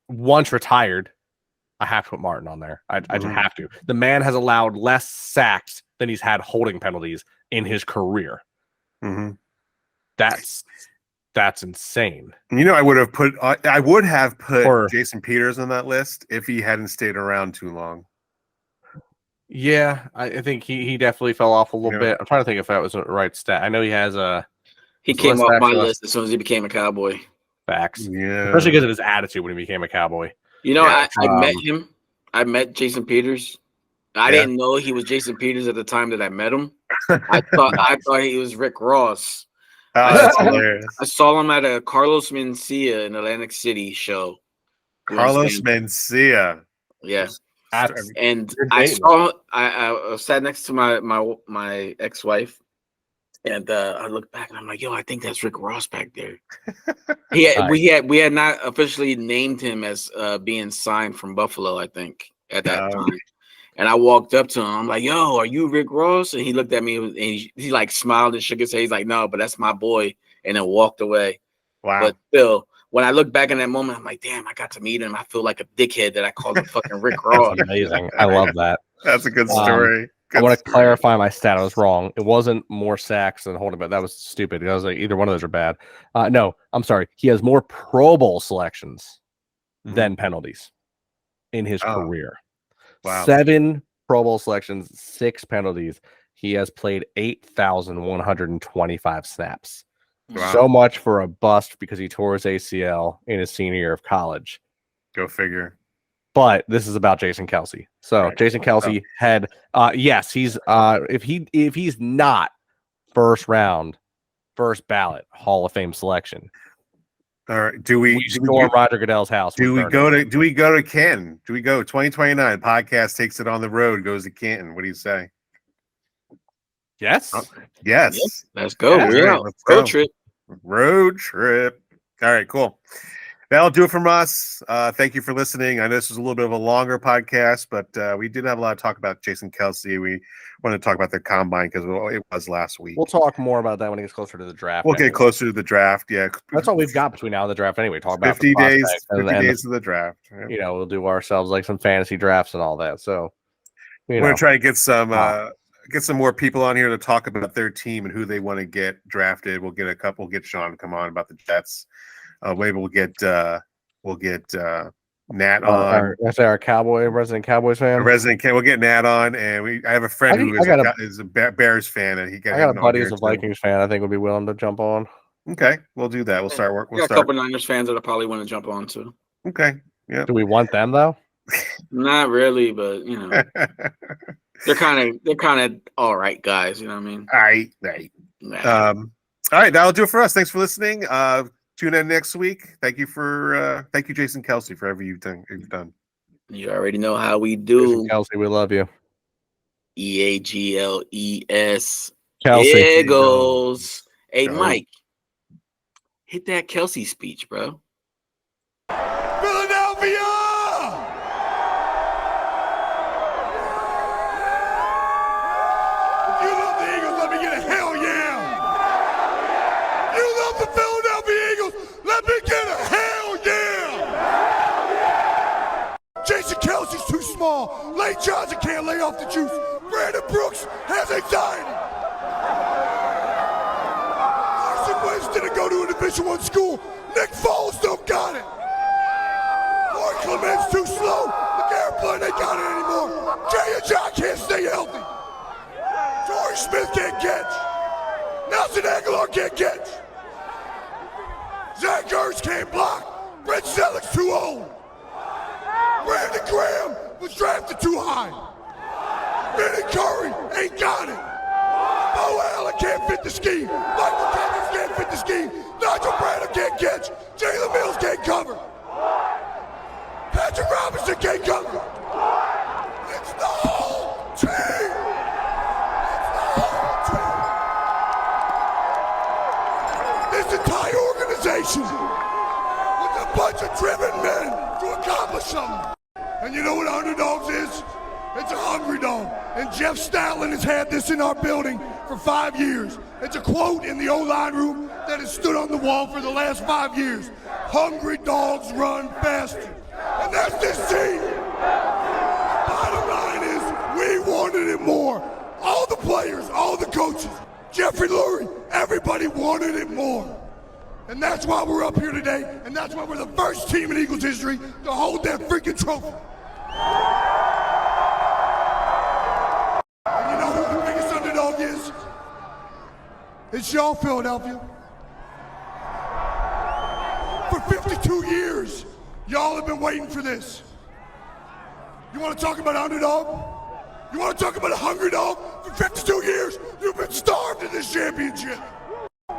Once retired, I have to put Martin on there. I just have to. The man has allowed less sacks than he's had holding penalties in his career. That's insane. I would have put Jason Peters on that list if he hadn't stayed around too long. Yeah, I think he definitely fell off a little bit. I'm trying to think if that was the right stat. I know he has he came off my list as soon as he became a Cowboy. Facts. Yeah. Especially because of his attitude when he became a Cowboy. I met him. I met Jason Peters. I didn't know he was Jason Peters at the time that I met him. I thought he was Rick Ross. That's hilarious. I saw him at a Carlos Mencia in Atlantic City show. Carlos Mencia. Yeah. And I sat next to my ex-wife, and I looked back and I'm like, yo, I think that's Rick Ross back there. We had not officially named him as being signed from Buffalo, I think, at that time. And I walked up to him. I'm like, yo, are you Rick Ross? And he looked at me and he like smiled and shook his head. He's like, no, but that's my boy. And then walked away. Wow. But still, when I look back in that moment, I'm like, damn, I got to meet him. I feel like a dickhead that I called him fucking Rick Ross. That's amazing. I love that. That's a good story. I want to clarify my stat. I was wrong. It wasn't more sacks than holding, but that was stupid. I was like, either one of those are bad. No, I'm sorry. He has more Pro Bowl selections than penalties in his career. Wow. 7 Pro Bowl selections, 6 penalties. He has played 8,125 snaps. Wow. So much for a bust because he tore his ACL in his senior year of college. Go figure. But this is about Jason Kelce. So right. Jason Kelce had yes, he's if he's not first round, first ballot Hall of Fame selection. All right. Do we storm Roger Goodell's house? Do we go to Canton? Do we go 2029? Podcast takes it on the road, goes to Canton. What do you say? Yes. Yes. Yep. Let's go. Yeah. Let's go. Road trip. All right, cool. That'll do it from us. Thank you for listening. I know this was a little bit of a longer podcast, but we did have a lot of talk about Jason Kelce. We wanted to talk about the combine because it was last week. We'll talk more about that when it gets closer to the draft. We'll get closer to the draft. Yeah, that's all we've got between now and the draft. Anyway, talk about 50 days. 50 days of the draft. Yep. We'll do ourselves like some fantasy drafts and all that. So we're gonna try to get some get some more people on here to talk about their team and who they want to get drafted. We'll get a couple. Get Sean to come on about the Jets. Maybe we'll get Nat on. Our resident Cowboys fan. We'll get Nat on, and I have a friend who is a Bears fan, and I got a buddy who's a Vikings fan. I think would be willing to jump on. Okay, we'll do that. We'll start work. We'll got a couple Niners fans that I probably want to jump on too. Okay, yeah. Do we want them though? Not really, but they're kind of all right guys. You know what I mean? All right. All right, that'll do it for us. Thanks for listening. Tune in next week. Thank you, Jason Kelce, for everything you've done. You already know how we do. Jason Kelce, we love you. EAGLES. Kelce. Eagles. Hey, Mike, hit that Kelce speech, bro. Philadelphia! If you love the Eagles, let me get a hell yeah! You love the Philadelphia Eagles, let me get a hell yeah! Jason Kelce's too small. Lane Johnson can't lay off the juice. Brandon Brooks has anxiety. Carson Wentz didn't go to a Division I school. Nick Foles don't got it. Mark Clement's too slow. The airplane ain't got it anymore. Jay and John can't stay healthy. Torrey Smith can't catch. Nelson Aguilar can't catch. Zach Ertz can't block. Brett Selleck's too old. Brandon Graham was drafted too high. Vinny Curry ain't got it. Bo Allen can't fit the scheme. Michael Thomas can't fit the scheme. Nigel Bradley can't catch. Jalen Mills can't cover. Patrick Robinson can't cover. It's the whole team. It's the whole team. This entire organization was a bunch of driven men to accomplish something. And you know what underdogs is? It's a hungry dog. And Jeff Stoutland has had this in our building for 5 years. It's a quote in the O-line room that has stood on the wall for the last 5 years. Hungry dogs run faster. And that's this team. Bottom line is, we wanted it more. All the players, all the coaches, Jeffrey Lurie, everybody wanted it more. And that's why we're up here today, and that's why we're the first team in Eagles history to hold that freaking trophy. And you know who the biggest underdog is? It's y'all, Philadelphia. For 52 years, y'all have been waiting for this. You want to talk about underdog? You want to talk about a hungry dog? For 52 years, you've been starved in this championship.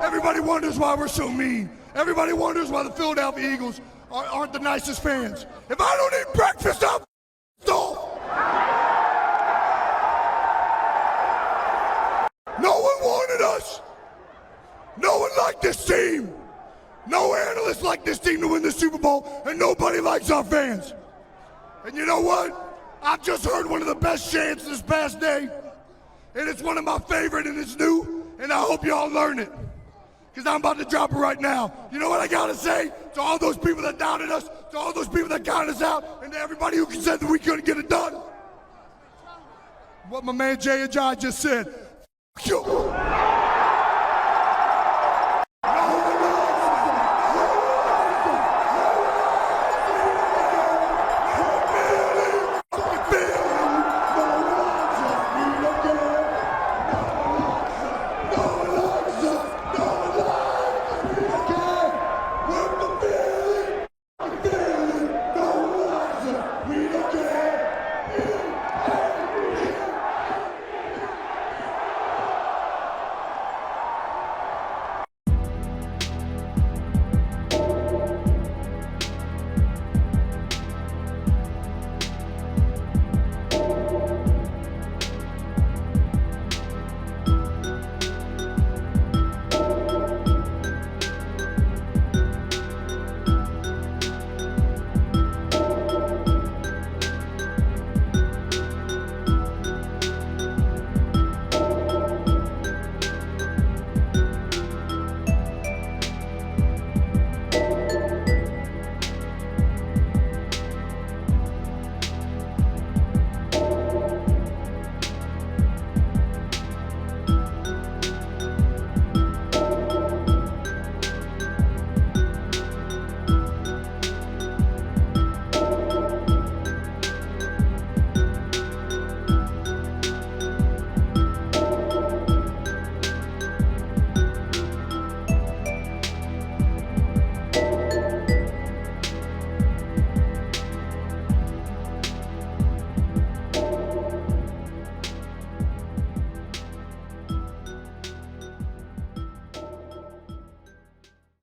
Everybody wonders why we're so mean. Everybody wonders why the Philadelphia Eagles aren't the nicest fans. If I don't eat breakfast, I'm off. No one wanted us. No one liked this team. No analyst liked this team to win the Super Bowl, and nobody likes our fans. And you know what? I've just heard one of the best chants this past day, and it's one of my favorite, and it's new, and I hope y'all learn it. Because I'm about to drop it right now. You know what I got to say to all those people that doubted us, to all those people that counted us out, and to everybody who said that we couldn't get it done? What my man Jay and John just said. F*** you.